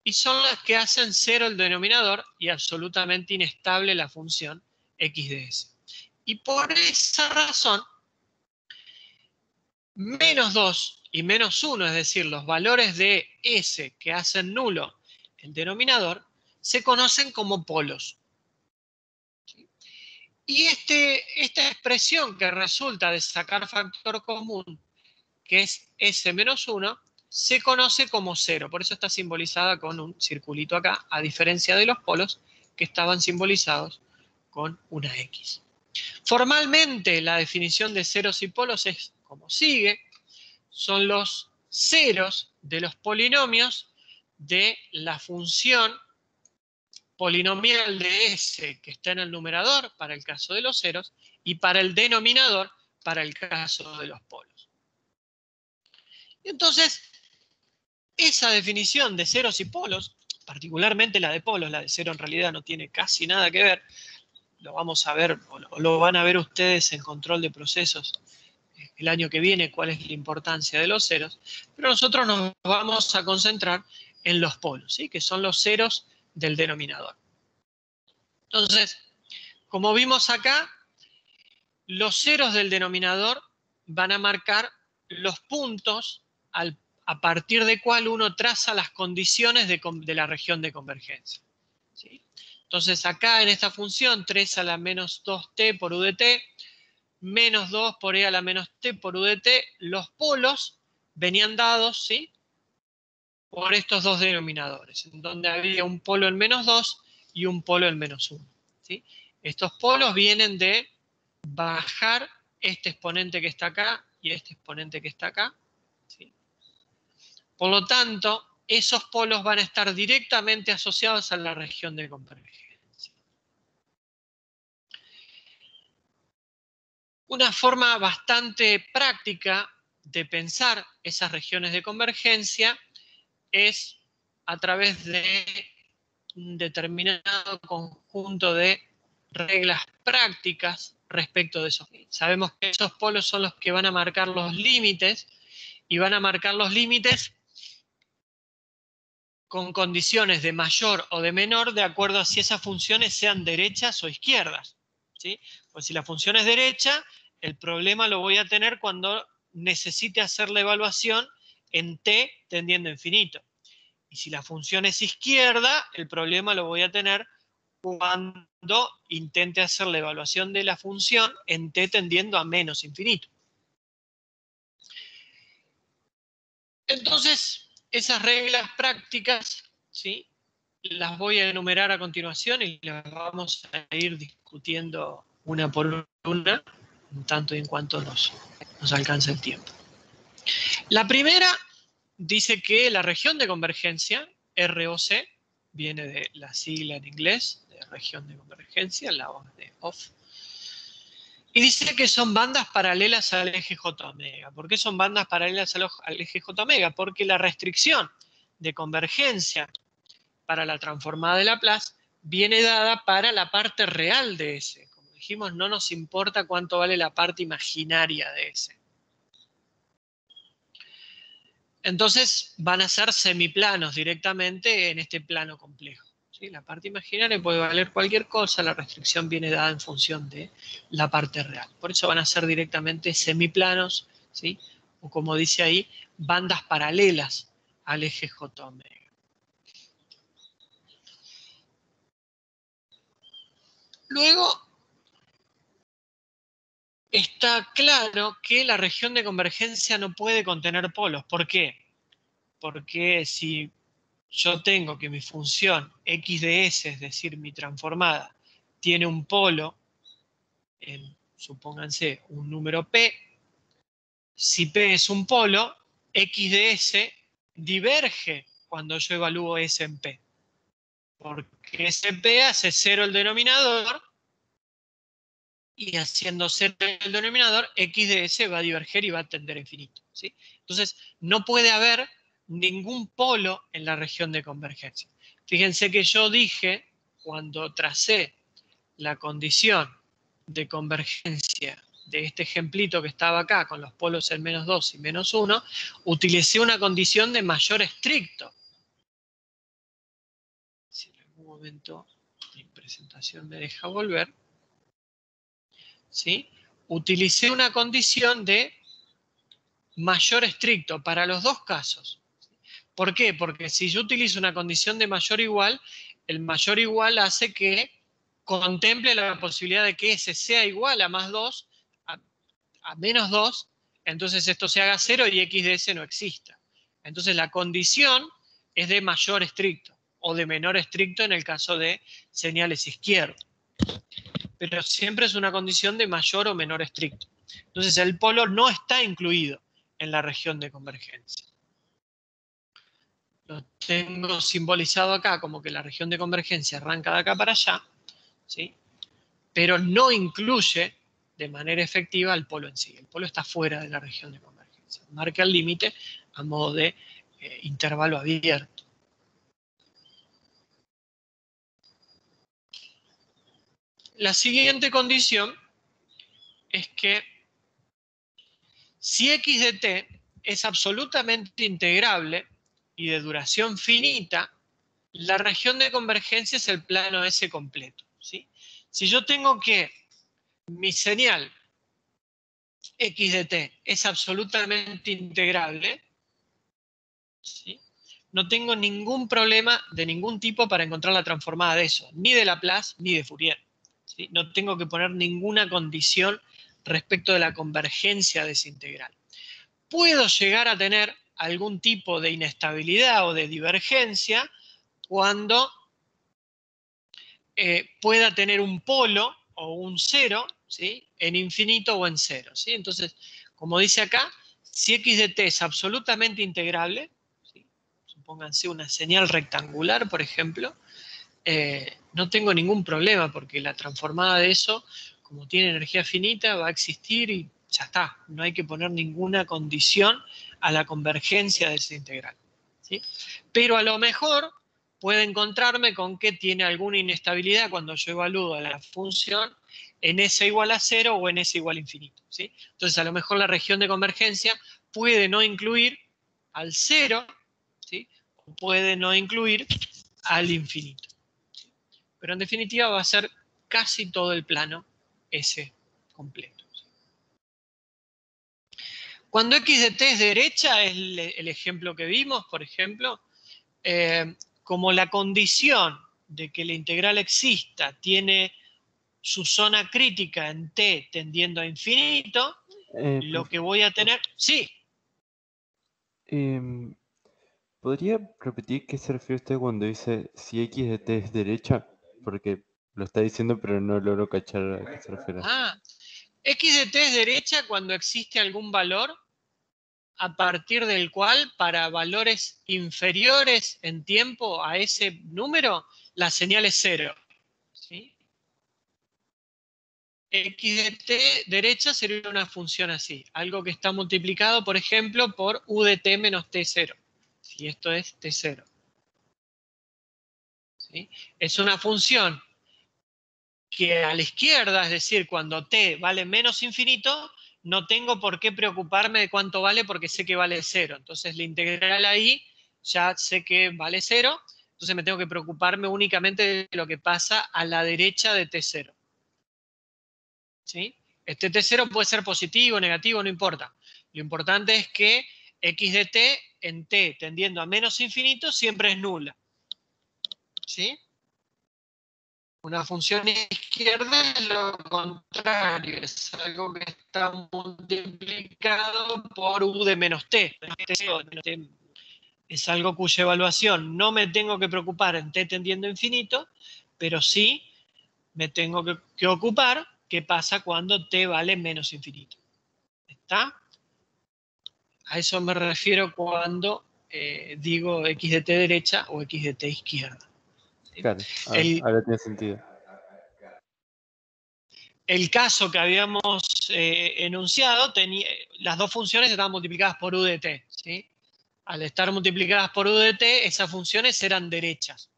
Y son las que hacen cero el denominador y absolutamente inestable la función x de s. Y por esa razón, menos 2 y menos 1, es decir, los valores de s que hacen nulo el denominador, se conocen como polos. Y esta expresión que resulta de sacar factor común, que es s menos 1, se conoce como 0. Por eso está simbolizada con un circulito acá, a diferencia de los polos que estaban simbolizados con una X. Formalmente, la definición de ceros y polos es como sigue. Son los ceros de los polinomios de la función polinomial de S que está en el numerador para el caso de los ceros y para el denominador para el caso de los polos. Entonces, esa definición de ceros y polos, particularmente la de polos, la de cero en realidad no tiene casi nada que ver, lo vamos a ver, o lo van a ver ustedes en control de procesos el año que viene, cuál es la importancia de los ceros, pero nosotros nos vamos a concentrar en los polos, ¿sí? Que son los ceros del denominador. Entonces, como vimos acá, los ceros del denominador van a marcar los puntos a partir de cuál uno traza las condiciones de la región de convergencia, ¿sí? Entonces acá en esta función 3 a la menos 2t por u de t, menos 2 por e a la menos t por u de t, los polos venían dados, ¿sí?, por estos dos denominadores, en donde había un polo en menos 2 y un polo en menos 1, ¿sí? Estos polos vienen de bajar este exponente que está acá y este exponente que está acá, ¿sí? Por lo tanto, esos polos van a estar directamente asociados a la región de convergencia. Una forma bastante práctica de pensar esas regiones de convergencia es a través de un determinado conjunto de reglas prácticas respecto de eso. Sabemos que esos polos son los que van a marcar los límites y van a marcar los límites con condiciones de mayor o de menor de acuerdo a si esas funciones sean derechas o izquierdas, ¿sí? Pues si la función es derecha, el problema lo voy a tener cuando necesite hacer la evaluación en t tendiendo a infinito. Y si la función es izquierda, el problema lo voy a tener cuando intente hacer la evaluación de la función en t tendiendo a menos infinito. Entonces, esas reglas prácticas, ¿sí?, las voy a enumerar a continuación y las vamos a ir discutiendo una por una, en tanto y en cuanto nos alcanza el tiempo. La primera dice que la región de convergencia, ROC, viene de la sigla en inglés, de región de convergencia, la O de off, y dice que son bandas paralelas al eje J-omega. ¿Por qué son bandas paralelas al eje J-omega? Porque la restricción de convergencia para la transformada de Laplace viene dada para la parte real de S. Como dijimos, no nos importa cuánto vale la parte imaginaria de S. Entonces van a ser semiplanos directamente en este plano complejo, ¿sí? La parte imaginaria puede valer cualquier cosa, la restricción viene dada en función de la parte real. Por eso van a ser directamente semiplanos, ¿sí?, o como dice ahí, bandas paralelas al eje J-omega. Luego, está claro que la región de convergencia no puede contener polos. ¿Por qué? Porque si yo tengo que mi función x de s, es decir, mi transformada, tiene un polo en, supónganse, un número p, si p es un polo, x de s diverge cuando yo evalúo s en p. Porque SP hace cero el denominador y haciendo cero el denominador, x de s va a diverger y va a tender a infinito, ¿sí? Entonces, no puede haber ningún polo en la región de convergencia. Fíjense que yo dije, cuando tracé la condición de convergencia de este ejemplito que estaba acá, con los polos en menos 2 y menos 1, utilicé una condición de mayor estricto. Si en algún momento mi presentación me deja volver, ¿sí?, utilicé una condición de mayor estricto para los dos casos. ¿Por qué? Porque si yo utilizo una condición de mayor igual, el mayor igual hace que contemple la posibilidad de que S sea igual a más 2, a menos 2, entonces esto se haga 0 y x de S no exista. Entonces la condición es de mayor estricto o de menor estricto en el caso de señales izquierdas. Pero siempre es una condición de mayor o menor estricto. Entonces el polo no está incluido en la región de convergencia. Lo tengo simbolizado acá como que la región de convergencia arranca de acá para allá, ¿sí?, pero no incluye de manera efectiva al polo en sí. El polo está fuera de la región de convergencia. Marca el límite a modo de intervalo abierto. La siguiente condición es que si x de t es absolutamente integrable y de duración finita, la región de convergencia es el plano S completo, ¿sí? Si yo tengo que mi señal x de t es absolutamente integrable, ¿sí? No tengo ningún problema de ningún tipo para encontrar la transformada de eso, ni de Laplace ni de Fourier, ¿sí? No tengo que poner ninguna condición respecto de la convergencia de esa integral. Puedo llegar a tener algún tipo de inestabilidad o de divergencia cuando pueda tener un polo o un cero, ¿sí? En infinito o en cero, ¿sí? Entonces, como dice acá, si x de t es absolutamente integrable, ¿sí? Supónganse una señal rectangular, por ejemplo, no tengo ningún problema porque la transformada de eso, como tiene energía finita, va a existir y ya está. No hay que poner ninguna condición a la convergencia de esa integral, ¿sí? Pero a lo mejor puede encontrarme con que tiene alguna inestabilidad cuando yo evalúo la función en S igual a 0 o en S igual a infinito, ¿sí? Entonces a lo mejor la región de convergencia puede no incluir al 0, ¿sí? O puede no incluir al infinito. Pero en definitiva va a ser casi todo el plano S completo. Cuando x de t es derecha, es el ejemplo que vimos, por ejemplo, como la condición de que la integral exista tiene su zona crítica en t tendiendo a infinito, lo que voy a tener... Sí. ¿Podría repetir qué se refiere usted cuando dice si x de t es derecha? Porque lo está diciendo, pero no logro cachar a qué se refiere. X de t es derecha cuando existe algún valor a partir del cual, para valores inferiores en tiempo a ese número, la señal es 0. ¿Sí? X de t derecha sería una función así, algo que está multiplicado, por ejemplo, por u de t menos t0. Si esto es t0. ¿Sí? Es una función que a la izquierda, es decir, cuando t vale menos infinito, no tengo por qué preocuparme de cuánto vale porque sé que vale 0. Entonces la integral ahí ya sé que vale 0, entonces me tengo que preocuparme únicamente de lo que pasa a la derecha de t0. ¿Sí? Este t0 puede ser positivo, negativo, no importa. Lo importante es que x de t en t tendiendo a menos infinito siempre es nula. ¿Sí? Una función izquierda es lo contrario, es algo que está multiplicado por u de menos t. Es algo cuya evaluación no me tengo que preocupar en t tendiendo a infinito, pero sí me tengo que ocupar qué pasa cuando t vale menos infinito. ¿Está? A eso me refiero cuando digo x de t derecha o x de t izquierda. Claro, ahora tiene sentido. El caso que habíamos enunciado, las dos funciones estaban multiplicadas por u de t, ¿sí? Al estar multiplicadas por u de t, esas funciones eran derechas.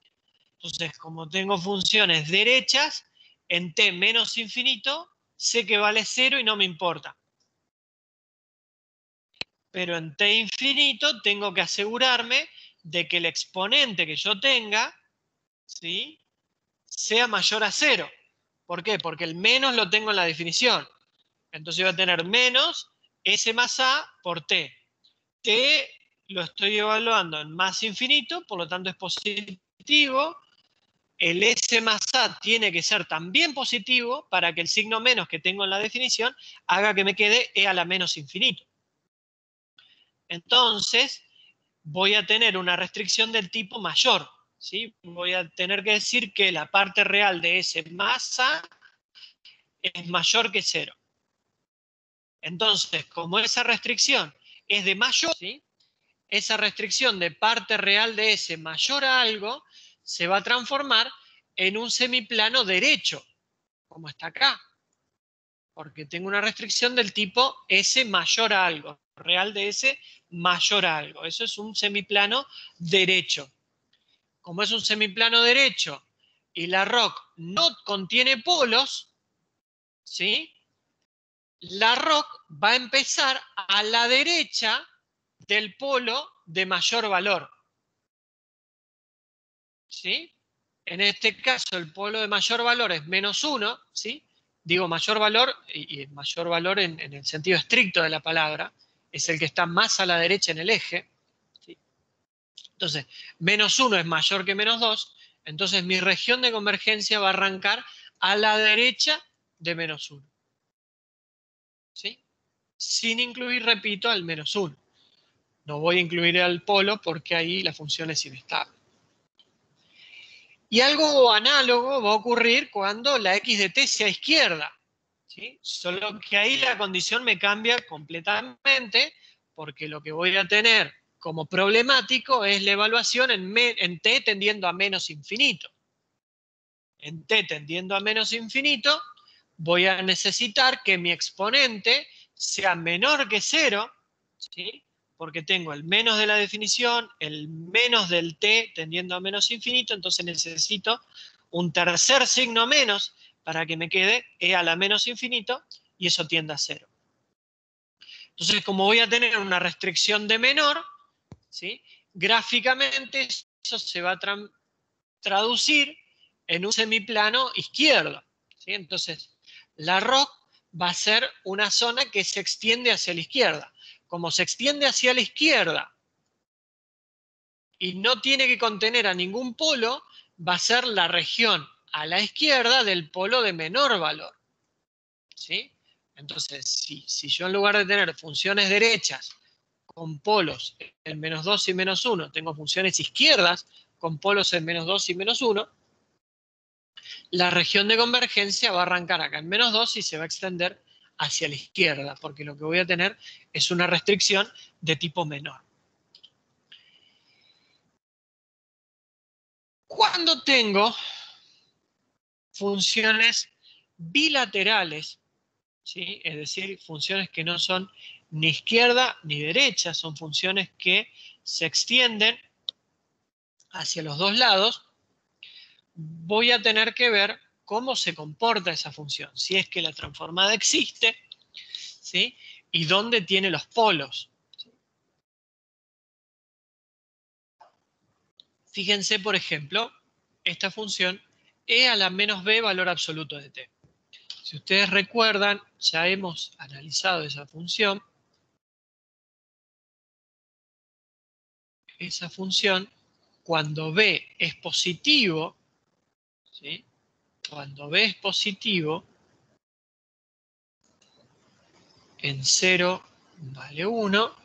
Entonces, como tengo funciones derechas, en t menos infinito, sé que vale 0 y no me importa. Pero en t infinito tengo que asegurarme de que el exponente que yo tenga, ¿sí?, sea mayor a 0. ¿Por qué? Porque el menos lo tengo en la definición. Entonces voy a tener menos S más A por T. T lo estoy evaluando en más infinito, por lo tanto es positivo. El S más A tiene que ser también positivo para que el signo menos que tengo en la definición haga que me quede E a la menos infinito. Entonces voy a tener una restricción del tipo mayor, ¿sí? Voy a tener que decir que la parte real de S más A es mayor que 0. Entonces, como esa restricción es de mayor, ¿sí?, esa restricción de parte real de S mayor a algo se va a transformar en un semiplano derecho, como está acá. Porque tengo una restricción del tipo S mayor a algo. real de S mayor a algo. Eso es un semiplano derecho. Como es un semiplano derecho y la ROC no contiene polos, ¿sí? La ROC va a empezar a la derecha del polo de mayor valor, ¿sí? En este caso, el polo de mayor valor es -1, ¿sí? Digo mayor valor, y mayor valor en el sentido estricto de la palabra, es el que está más a la derecha en el eje, ¿sí? Entonces, -1 es mayor que -2, entonces mi región de convergencia va a arrancar a la derecha de -1, ¿sí? Sin incluir, repito, al -1. No voy a incluir al polo porque ahí la función es inestable. Y algo análogo va a ocurrir cuando la x de t sea izquierda, ¿sí? Solo que ahí la condición me cambia completamente porque lo que voy a tener como problemático es la evaluación en t tendiendo a menos infinito. En t tendiendo a menos infinito voy a necesitar que mi exponente sea menor que 0, ¿sí? Porque tengo el menos de la definición, el menos del t tendiendo a menos infinito, entonces necesito un tercer signo menos para que me quede e a la menos infinito, y eso tiende a 0. Entonces, como voy a tener una restricción de menor, ¿sí? Gráficamente eso se va a traducir en un semiplano izquierdo, ¿sí? Entonces, la ROC va a ser una zona que se extiende hacia la izquierda. Como se extiende hacia la izquierda y no tiene que contener a ningún polo, va a ser la región a la izquierda del polo de menor valor, ¿sí? Entonces, si yo en lugar de tener funciones derechas con polos en -2 y -1, tengo funciones izquierdas con polos en -2 y -1, la región de convergencia va a arrancar acá en -2 y se va a extender hacia la izquierda, porque lo que voy a tener es una restricción de tipo menor. Cuando tengo funciones bilaterales, ¿sí? Es decir, funciones que no son ni izquierda ni derecha, son funciones que se extienden hacia los dos lados, voy a tener que ver cómo se comporta esa función, si es que la transformada existe, ¿sí? Y dónde tiene los polos. Fíjense, por ejemplo, esta función e a la menos b valor absoluto de t. Si ustedes recuerdan, ya hemos analizado esa función. Esa función, cuando b es positivo, ¿sí? Cuando b es positivo, en 0 vale 1,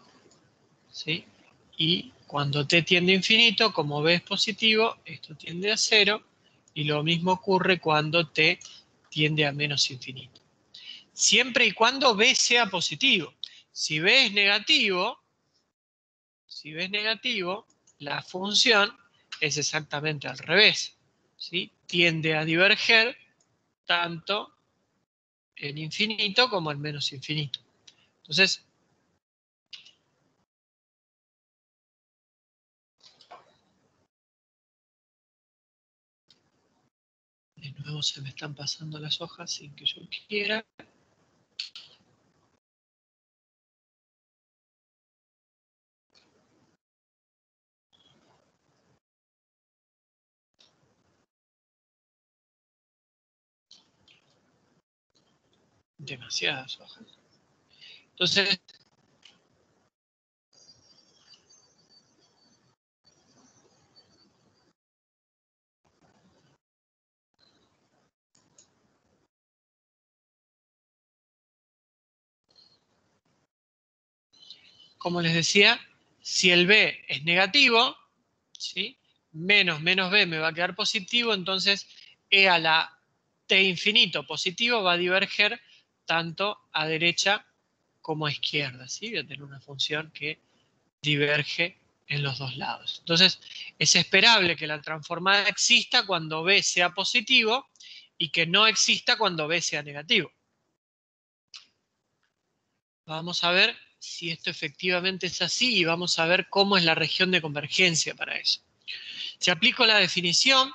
¿sí? Y cuando t tiende a infinito, como b es positivo, esto tiende a 0, y lo mismo ocurre cuando t tiende a menos infinito. Siempre y cuando b sea positivo. Si b es negativo, la función es exactamente al revés, ¿sí? Tiende a diverger tanto en infinito como en menos infinito. Entonces, de nuevo se me están pasando las hojas sin que yo quiera. Demasiadas hojas. Entonces, como les decía, si el b es negativo, ¿sí? menos b me va a quedar positivo, entonces e a la t infinito positivo va a diverger tanto a derecha como a izquierda, ¿sí? Voy a tener una función que diverge en los dos lados. Entonces, es esperable que la transformada exista cuando b sea positivo y que no exista cuando b sea negativo. Vamos a ver si esto efectivamente es así y vamos a ver cómo es la región de convergencia para eso. Si aplico la definición,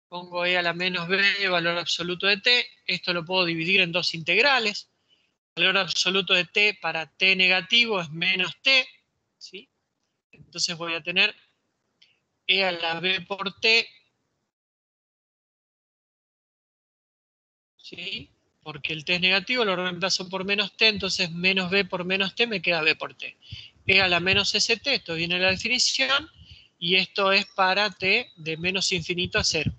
pongo e a la menos b, valor absoluto de t. Esto lo puedo dividir en dos integrales. El valor absoluto de t para t negativo es menos t, ¿sí? Entonces voy a tener e a la b por t, ¿sí? Porque el t es negativo, lo reemplazo por menos t, entonces menos b por menos t me queda b por t. E a la menos st, esto viene en la definición, y esto es para t de menos infinito a 0.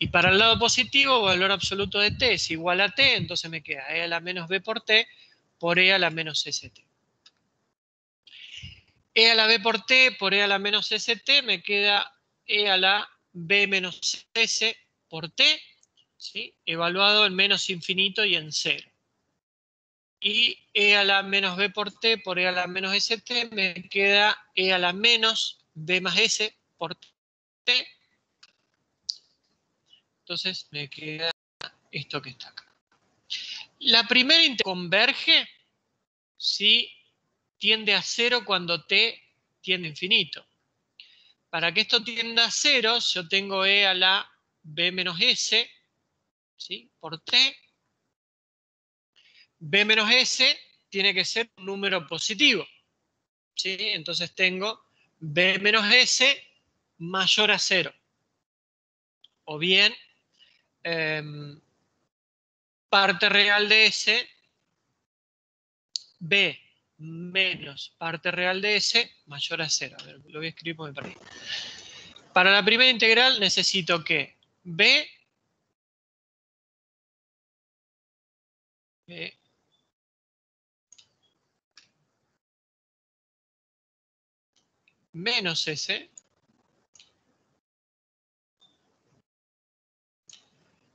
Y para el lado positivo, valor absoluto de t es igual a t, entonces me queda e a la menos b por t por e a la menos st. E a la b por t por e a la menos st me queda e a la b menos s por t, ¿sí? Evaluado en menos infinito y en 0. Y e a la menos b por t por e a la menos st me queda e a la menos b más s por t. Entonces me queda esto que está acá. La primera converge si tiende a 0 cuando t tiende a infinito. Para que esto tienda a 0, yo tengo e a la b menos s, ¿sí? Por t. B menos S tiene que ser un número positivo, ¿sí? Entonces tengo B menos S mayor a 0. O bien, parte real de S, B menos parte real de S mayor a 0. A ver, lo voy a escribir porque me perdí. Para la primera integral necesito que B menos S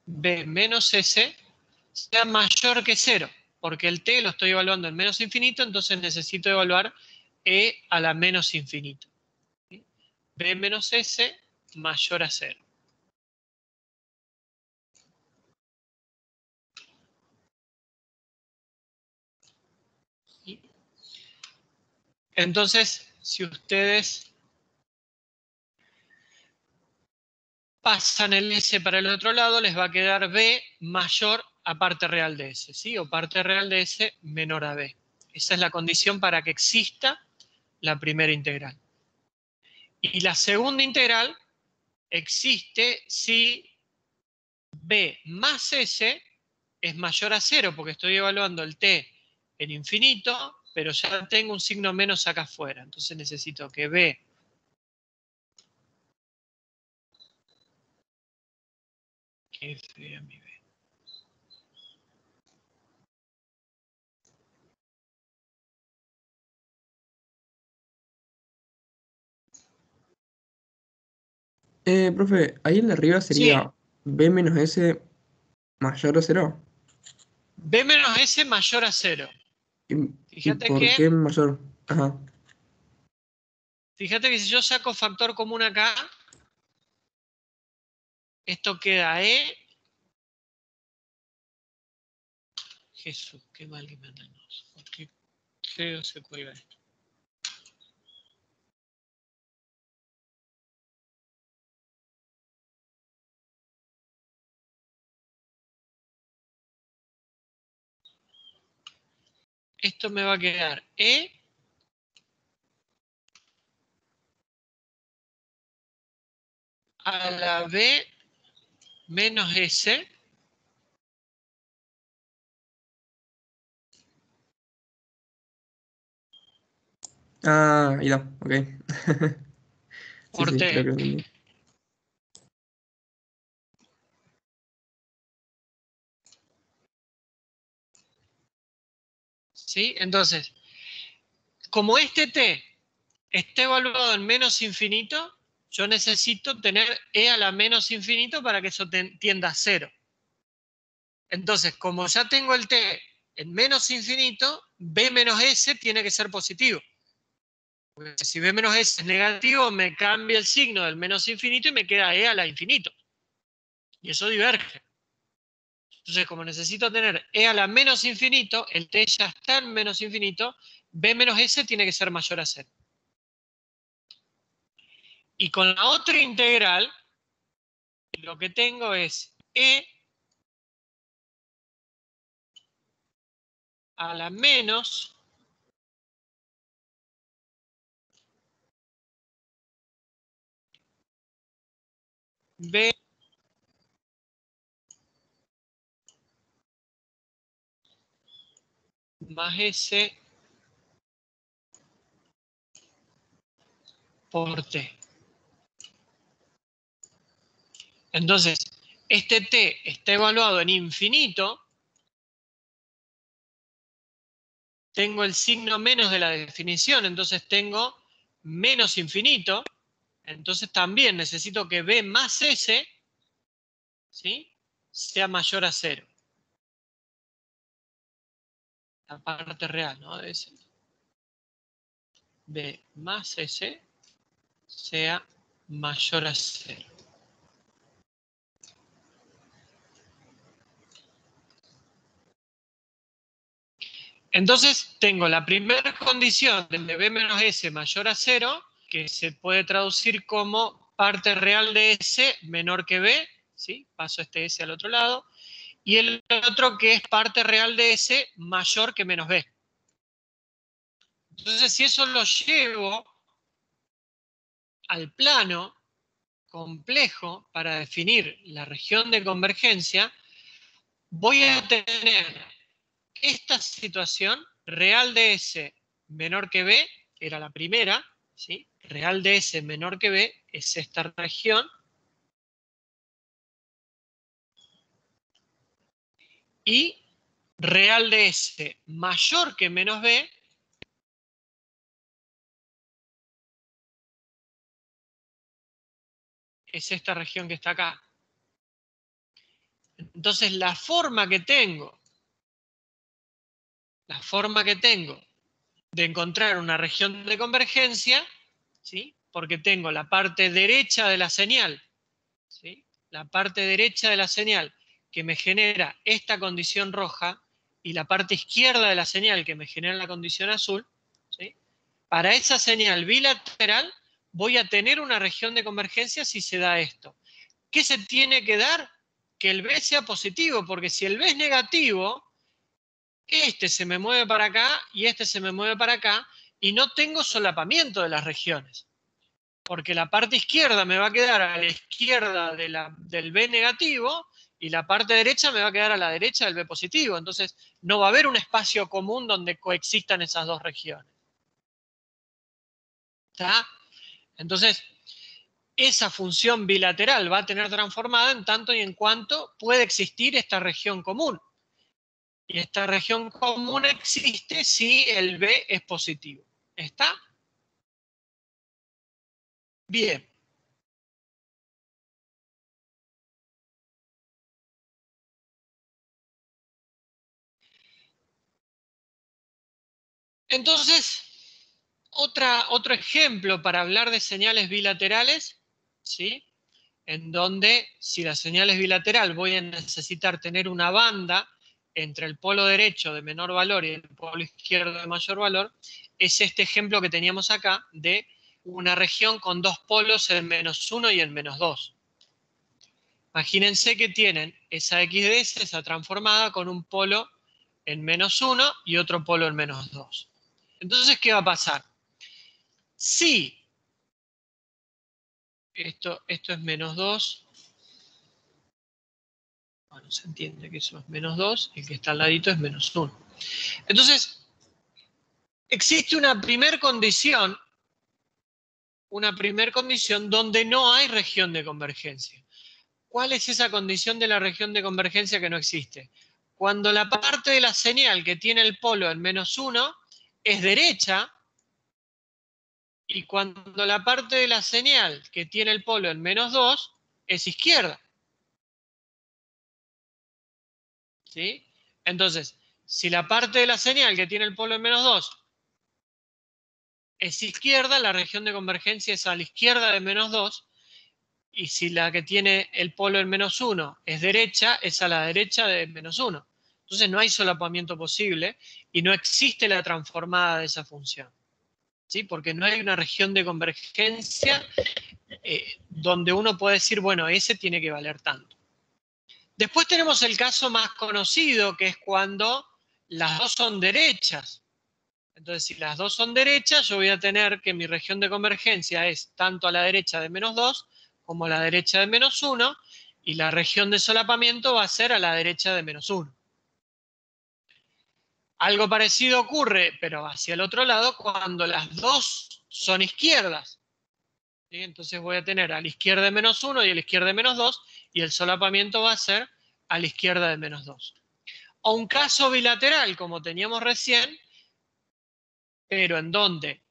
B menos S sea mayor que 0, porque el t lo estoy evaluando en menos infinito, entonces necesito evaluar e a la menos infinito. ¿Sí? B menos S mayor a 0. ¿Sí? Entonces, si ustedes pasan el S para el otro lado, les va a quedar B mayor a parte real de S, ¿sí? O parte real de S menor a B. Esa es la condición para que exista la primera integral. Y la segunda integral existe si B más S es mayor a 0, porque estoy evaluando el t en infinito, pero ya tengo un signo menos acá afuera. Entonces necesito que B F a mi B. Profe, ahí en la arriba Sí, sería B menos S mayor a 0. B menos S mayor a 0. ¿Y por qué mayor? Ajá. Fíjate que si yo saco factor común acá, esto queda E. Jesús, qué mal que me andamos. ¿Por qué feo se cuelga esto? Esto me va a quedar E a la B menos S Ah, ahí da, ok. Sí, por sí, creo T. que lo entendí. ¿Sí? Entonces, como este T está evaluado en menos infinito, yo necesito tener E a la menos infinito para que eso tienda a 0. Entonces, como ya tengo el T en menos infinito, B menos S tiene que ser positivo. Porque si B menos S es negativo, me cambia el signo del menos infinito y me queda E a la infinito. Y eso diverge. Entonces, como necesito tener e a la menos infinito, el t ya está en menos infinito, b menos s tiene que ser mayor a 0. Y con la otra integral, lo que tengo es e a la menos b más s por t. Entonces, este t está evaluado en infinito. Tengo el signo menos de la definición, entonces tengo menos infinito. Entonces también necesito que b más s, ¿sí?, sea mayor a 0. La parte real, ¿no?, de s. B más s sea mayor a 0. Entonces tengo la primera condición de b menos s mayor a 0, que se puede traducir como parte real de s menor que b, ¿sí? Paso este s al otro lado. Y el otro que es parte real de s mayor que menos b. Entonces, si eso lo llevo al plano complejo para definir la región de convergencia, voy a tener esta situación, real de S menor que B, que era la primera, ¿sí? Real de S menor que B es esta región. Y real de S mayor que menos B es esta región que está acá. Entonces, la forma que tengo de encontrar una región de convergencia, ¿sí?, porque tengo la parte derecha de la señal, ¿sí?, la parte derecha de la señal que me genera esta condición roja y la parte izquierda de la señal que me genera la condición azul, ¿sí?, para esa señal bilateral voy a tener una región de convergencia si se da esto. ¿Qué se tiene que dar? Que el B sea positivo, porque si el B es negativo, este se me mueve para acá y este se me mueve para acá y no tengo solapamiento de las regiones. Porque la parte izquierda me va a quedar a la izquierda del B negativo y la parte derecha me va a quedar a la derecha del B positivo. Entonces no va a haber un espacio común donde coexistan esas dos regiones. ¿Está? Entonces, esa función bilateral va a tener transformada en tanto y en cuanto puede existir esta región común. Y esta región común existe si el B es positivo. ¿Está? Bien. Entonces, otro ejemplo para hablar de señales bilaterales, ¿sí?, en donde si la señal es bilateral voy a necesitar tener una banda entre el polo derecho de menor valor y el polo izquierdo de mayor valor, es este ejemplo que teníamos acá de una región con dos polos en -1 y en -2. Imagínense que tienen esa x de s, esa transformada, con un polo en -1 y otro polo en -2. Entonces, ¿qué va a pasar? Si esto es -2, bueno, se entiende que eso es -2, el que está al ladito es -1. Entonces, existe una primer condición donde no hay región de convergencia. ¿Cuál es esa condición de la región de convergencia que no existe? Cuando la parte de la señal que tiene el polo en -1 es derecha, y cuando la parte de la señal que tiene el polo en -2 es izquierda. ¿Sí? Entonces, si la parte de la señal que tiene el polo en -2 es izquierda, la región de convergencia es a la izquierda de -2, Y si la que tiene el polo en -1 es derecha, es a la derecha de -1. Entonces no hay solapamiento posible y no existe la transformada de esa función. ¿Sí? Porque no hay una región de convergencia donde uno puede decir, bueno, ese tiene que valer tanto. Después tenemos el caso más conocido, que es cuando las dos son derechas. Entonces, si las dos son derechas, yo voy a tener que mi región de convergencia es tanto a la derecha de -2 como a la derecha de -1, y la región de solapamiento va a ser a la derecha de -1. Algo parecido ocurre, pero hacia el otro lado, cuando las dos son izquierdas. ¿Sí? Entonces voy a tener a la izquierda de -1 y a la izquierda de -2, y el solapamiento va a ser a la izquierda de -2. O un caso bilateral, como teníamos recién, pero en donde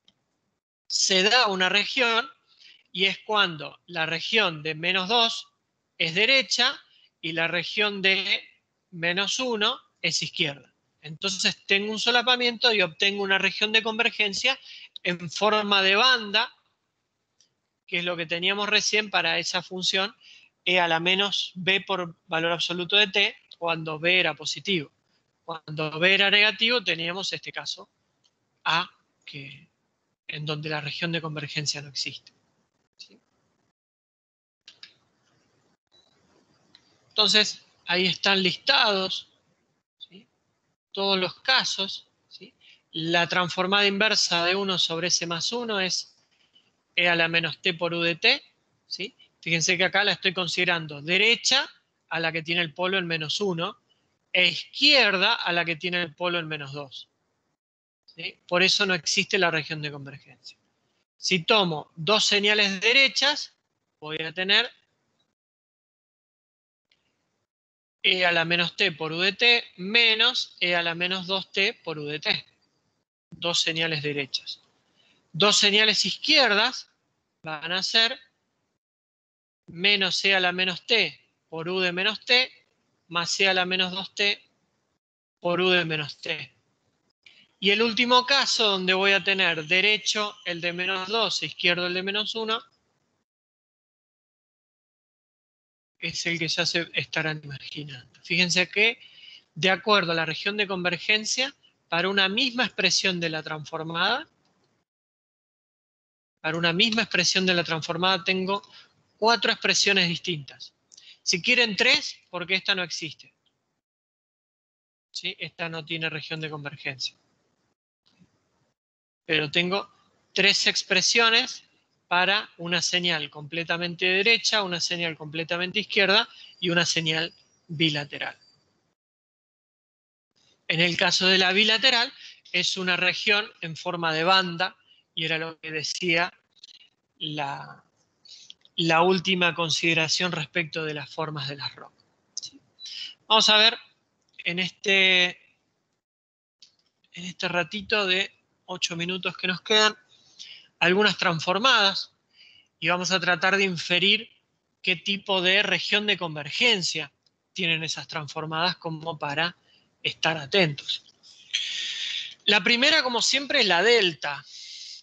se da una región, y es cuando la región de -2 es derecha y la región de -1 es izquierda. Entonces tengo un solapamiento y obtengo una región de convergencia en forma de banda, que es lo que teníamos recién para esa función e a la menos b por valor absoluto de t, cuando b era positivo. Cuando b era negativo teníamos este caso A, en donde la región de convergencia no existe. ¿Sí? Entonces, ahí están listados, ¿sí?, todos los casos. ¿Sí? La transformada inversa de 1 sobre S más 1 es E a la menos t por u de t. ¿Sí? Fíjense que acá la estoy considerando derecha a la que tiene el polo en -1 e izquierda a la que tiene el polo en -2. ¿Sí? Por eso no existe la región de convergencia. Si tomo dos señales derechas, voy a tener E a la menos t por u de t menos E a la menos 2t por u de t. Dos señales derechas. Dos señales izquierdas van a ser menos E a la menos t por u de menos t más E a la menos 2t por u de menos t. Y el último caso, donde voy a tener derecho el de -2 e izquierdo el de -1, es el que ya se estarán imaginando. Fíjense que, de acuerdo a la región de convergencia, para una misma expresión de la transformada, tengo 4 expresiones distintas. Si quieren 3, porque esta no existe. ¿Sí? Esta no tiene región de convergencia. Pero tengo 3 expresiones para una señal completamente derecha, una señal completamente izquierda y una señal bilateral. En el caso de la bilateral, es una región en forma de banda, y era lo que decía la última consideración respecto de las formas de las rocas. ¿Sí? Vamos a ver en este ratito de 8 minutos que nos quedan algunas transformadas, y vamos a tratar de inferir qué tipo de región de convergencia tienen esas transformadas, como para estar atentos. La primera, como siempre, es la delta.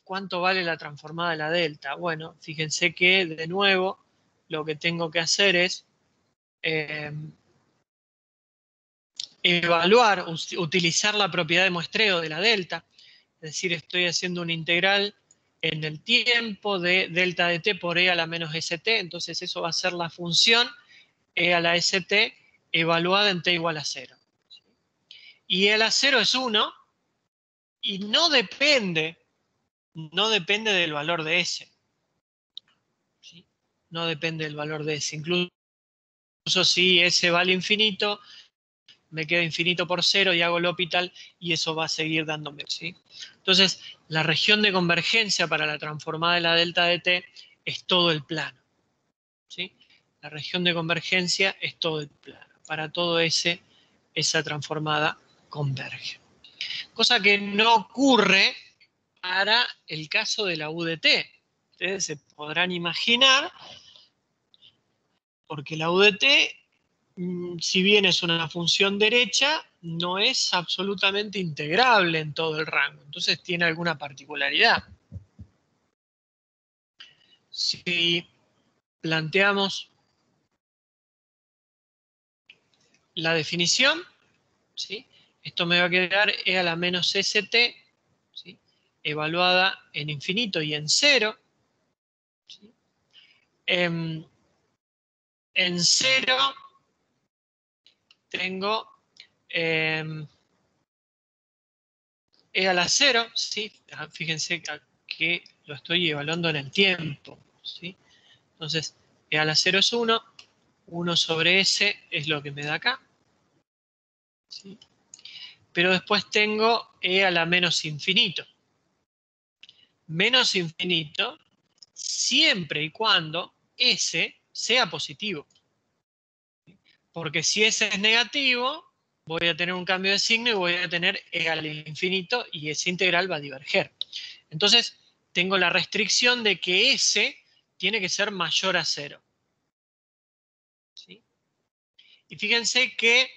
¿Cuánto vale la transformada de la delta? Bueno, fíjense que, de nuevo, lo que tengo que hacer es evaluar, utilizar la propiedad de muestreo de la delta. Es decir, estoy haciendo una integral en el tiempo de delta de t por e a la menos st. Entonces eso va a ser la función e a la st evaluada en t igual a 0. Y e a la 0 es 1 y no depende del valor de s. ¿Sí? No depende del valor de s. Incluso si s vale infinito, me queda infinito por 0 y hago el L'Hopital y eso va a seguir dándome. ¿Sí? Entonces, la región de convergencia para la transformada de la delta de t es todo el plano. ¿Sí? La región de convergencia es todo el plano. Para todo esa transformada converge. Cosa que no ocurre para el caso de la u de t. Ustedes se podrán imaginar, porque la u de t, si bien es una función derecha, no es absolutamente integrable en todo el rango. Entonces tiene alguna particularidad. Si planteamos la definición, ¿sí? Esto me va a quedar E a la menos ST, ¿sí? Evaluada en infinito y en cero, ¿sí? En cero tengo E a la cero, ¿sí? Fíjense que lo estoy evaluando en el tiempo, ¿sí? Entonces, E a la 0 es 1, 1 sobre S es lo que me da acá, ¿sí? Pero después tengo E a la menos infinito. Menos infinito siempre y cuando S sea positivo. Porque si S es negativo, voy a tener un cambio de signo y voy a tener E al infinito y esa integral va a diverger. Entonces, tengo la restricción de que S tiene que ser mayor a 0. ¿Sí? Y fíjense que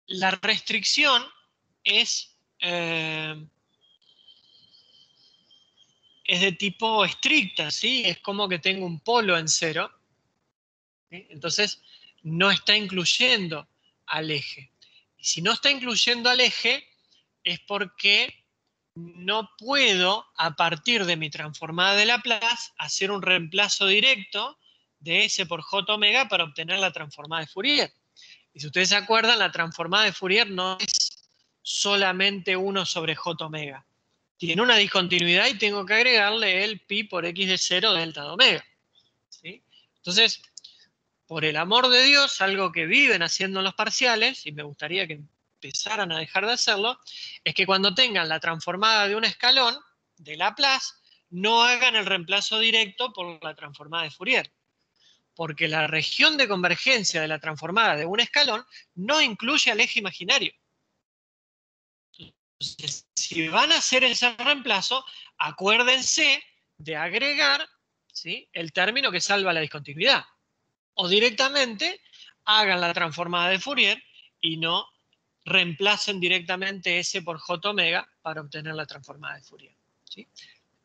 la restricción es de tipo estricta, ¿sí? Es como que tengo un polo en 0. ¿Sí? Entonces, no está incluyendo al eje. Y si no está incluyendo al eje, es porque no puedo, a partir de mi transformada de Laplace, hacer un reemplazo directo de S por J omega para obtener la transformada de Fourier. Y si ustedes se acuerdan, la transformada de Fourier no es solamente 1 sobre J omega. Tiene una discontinuidad y tengo que agregarle el pi por x de 0 delta de omega. ¿Sí? Entonces, por el amor de Dios, algo que viven haciendo en los parciales, y me gustaría que empezaran a dejar de hacerlo, es que cuando tengan la transformada de un escalón de Laplace, no hagan el reemplazo directo por la transformada de Fourier. Porque la región de convergencia de la transformada de un escalón no incluye al eje imaginario. Entonces, si van a hacer ese reemplazo, acuérdense de agregar, ¿sí?, el término que salva la discontinuidad. O directamente hagan la transformada de Fourier y no reemplacen directamente S por J omega para obtener la transformada de Fourier. ¿Sí?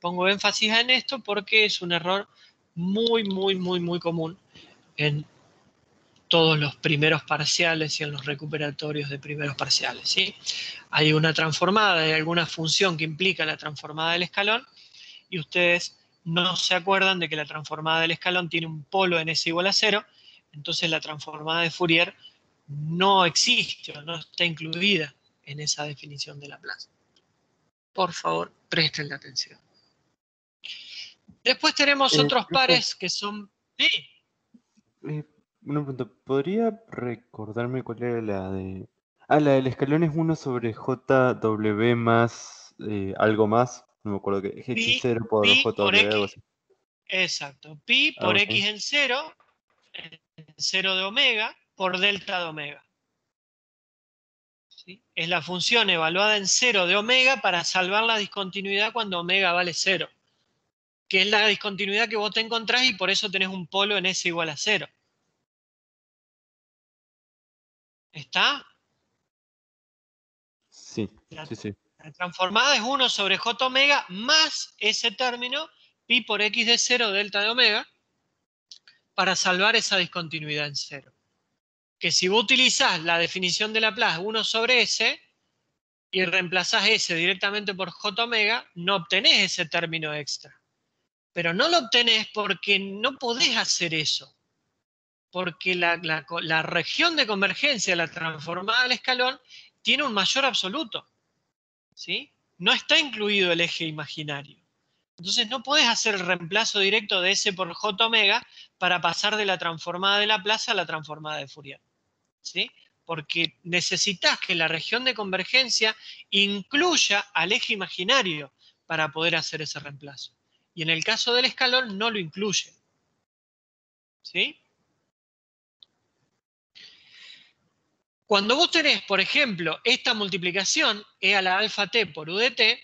Pongo énfasis en esto porque es un error muy, muy, muy, muy común en todos los primeros parciales y en los recuperatorios de primeros parciales. ¿Sí? Hay una transformada de alguna función que implica la transformada del escalón y ustedes no se acuerdan de que la transformada del escalón tiene un polo en S igual a 0, entonces la transformada de Fourier no existe o no está incluida en esa definición de Laplace. Por favor, presten atención. Después tenemos otros Profe, pares que son... Sí, una pregunta, ¿podría recordarme cuál era la de... Ah, la del escalón es 1 sobre JW más algo más, no me acuerdo qué, X0 por pi por JW, algo X, así. exacto, pi por Algo X así. en 0 de omega por delta de omega. ¿Sí? Es la función evaluada en 0 de omega para salvar la discontinuidad cuando omega vale 0. Que es la discontinuidad que vos te encontrás y por eso tenés un polo en S igual a 0. ¿Está? Sí, La, sí, sí. la transformada es 1 sobre J omega más ese término pi por X de 0 delta de omega para salvar esa discontinuidad en 0. Que si vos utilizás la definición de Laplace 1 sobre S y reemplazás S directamente por J omega, no obtenés ese término extra. Pero no lo obtenés porque no podés hacer eso. Porque la región de convergencia, la transformada al escalón, tiene un mayor absoluto. ¿Sí? No está incluido el eje imaginario. Entonces no podés hacer el reemplazo directo de S por J omega para pasar de la transformada de Laplace a la transformada de Fourier. ¿Sí? Porque necesitas que la región de convergencia incluya al eje imaginario para poder hacer ese reemplazo. Y en el caso del escalón no lo incluye. ¿Sí? Cuando vos tenés, por ejemplo, esta multiplicación, E a la alfa t por U de t,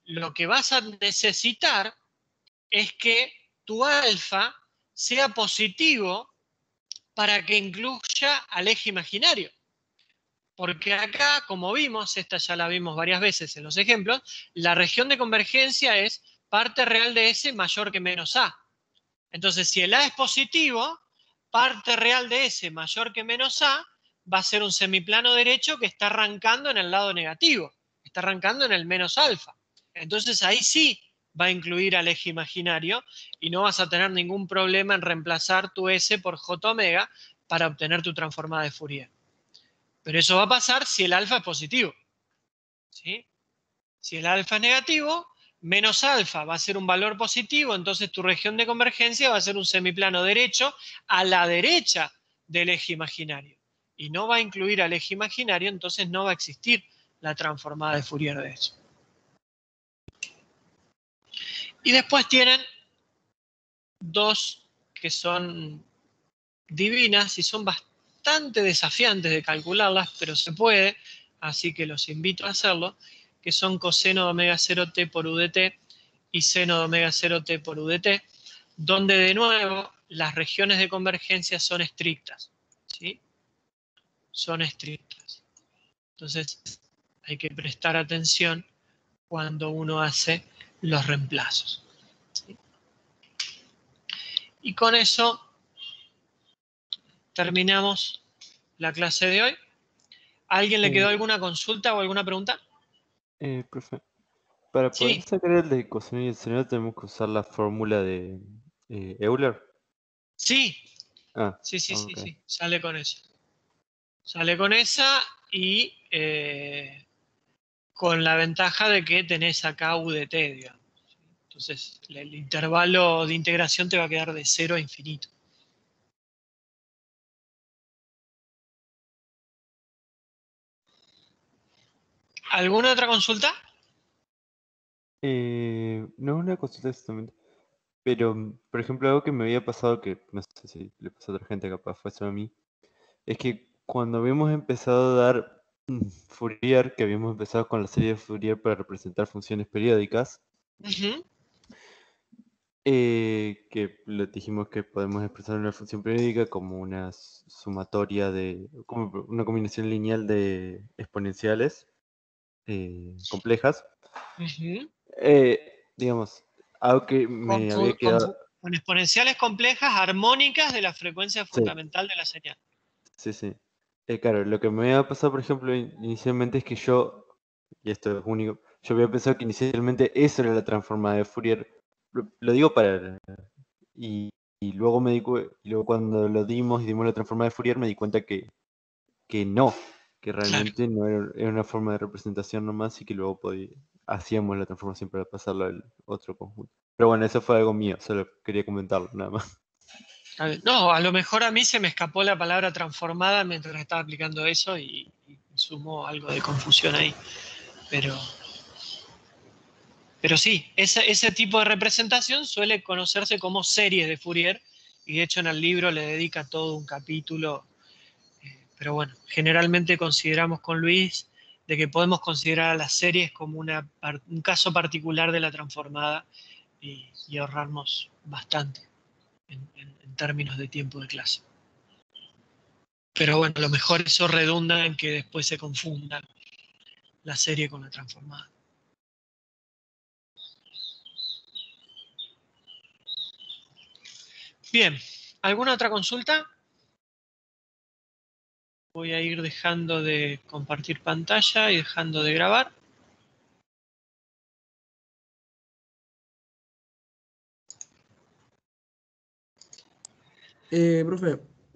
lo que vas a necesitar es que tu alfa sea positivo para que incluya al eje imaginario. Porque acá, como vimos, esta ya la vimos varias veces en los ejemplos, la región de convergencia es parte real de S mayor que menos A. Entonces, si el A es positivo, parte real de S mayor que menos A va a ser un semiplano derecho que está arrancando en el lado negativo, está arrancando en el menos alfa. Entonces ahí sí va a incluir al eje imaginario y no vas a tener ningún problema en reemplazar tu S por J omega para obtener tu transformada de Fourier. Pero eso va a pasar si el alfa es positivo, ¿sí? Si el alfa es negativo, menos alfa va a ser un valor positivo, entonces tu región de convergencia va a ser un semiplano derecho a la derecha del eje imaginario. Y no va a incluir al eje imaginario, entonces no va a existir la transformada de Fourier de eso. Y después tienen dos que son divinas y son bastante desafiantes de calcularlas, pero se puede, así que los invito a hacerlo, que son coseno de omega 0t por udt y seno de omega 0t por udt, donde de nuevo las regiones de convergencia son estrictas, ¿sí? Son estrictas. Entonces hay que prestar atención cuando uno hace los reemplazos, ¿sí? Y con eso terminamos la clase de hoy. ¿A alguien le quedó alguna consulta o alguna pregunta? Profe, para poder Sí, sacar el de coseno y el seno tenemos que usar la fórmula de Euler. sí, Ah, sí, ok. sale con eso. Sale con esa y con la ventaja de que tenés acá UDT, digamos. Entonces, el intervalo de integración te va a quedar de 0 a infinito. ¿Alguna otra consulta? No es una consulta exactamente. Pero, por ejemplo, algo que me había pasado, que no sé si le pasó a otra gente, capaz fue solo a mí, es que cuando habíamos empezado a dar Fourier, que habíamos empezado con la serie de Fourier para representar funciones periódicas, Ujú. que le dijimos que podemos expresar una función periódica como una sumatoria de, como una combinación lineal de exponenciales complejas. Ujú. Digamos, algo que me había quedado... Con exponenciales complejas armónicas de la frecuencia Sí, fundamental de la señal. sí, sí. Claro, lo que me había pasado, por ejemplo, inicialmente es que yo, y esto es único, yo había pensado que inicialmente eso era la transformada de Fourier. Lo digo para... Y, y luego y luego cuando lo dimos y dimos la transformada de Fourier me di cuenta que no, que Claro. realmente no era, era una forma de representación nomás y que luego hacíamos la transformación para pasarlo al otro conjunto. Pero bueno, eso fue algo mío, solo quería comentarlo nada más. No, a lo mejor a mí se me escapó la palabra transformada mientras estaba aplicando eso y sumó algo de confusión ahí. Pero sí, ese tipo de representación suele conocerse como series de Fourier y de hecho en el libro le dedica todo un capítulo. Pero bueno, generalmente consideramos con Luis de que podemos considerar a las series como un caso particular de la transformada y ahorrarnos bastante en términos de tiempo de clase. Pero bueno, a lo mejor eso redunda en que después se confunda la serie con la transformada. Bien, ¿alguna otra consulta? Voy a ir dejando de compartir pantalla y dejando de grabar. Profe,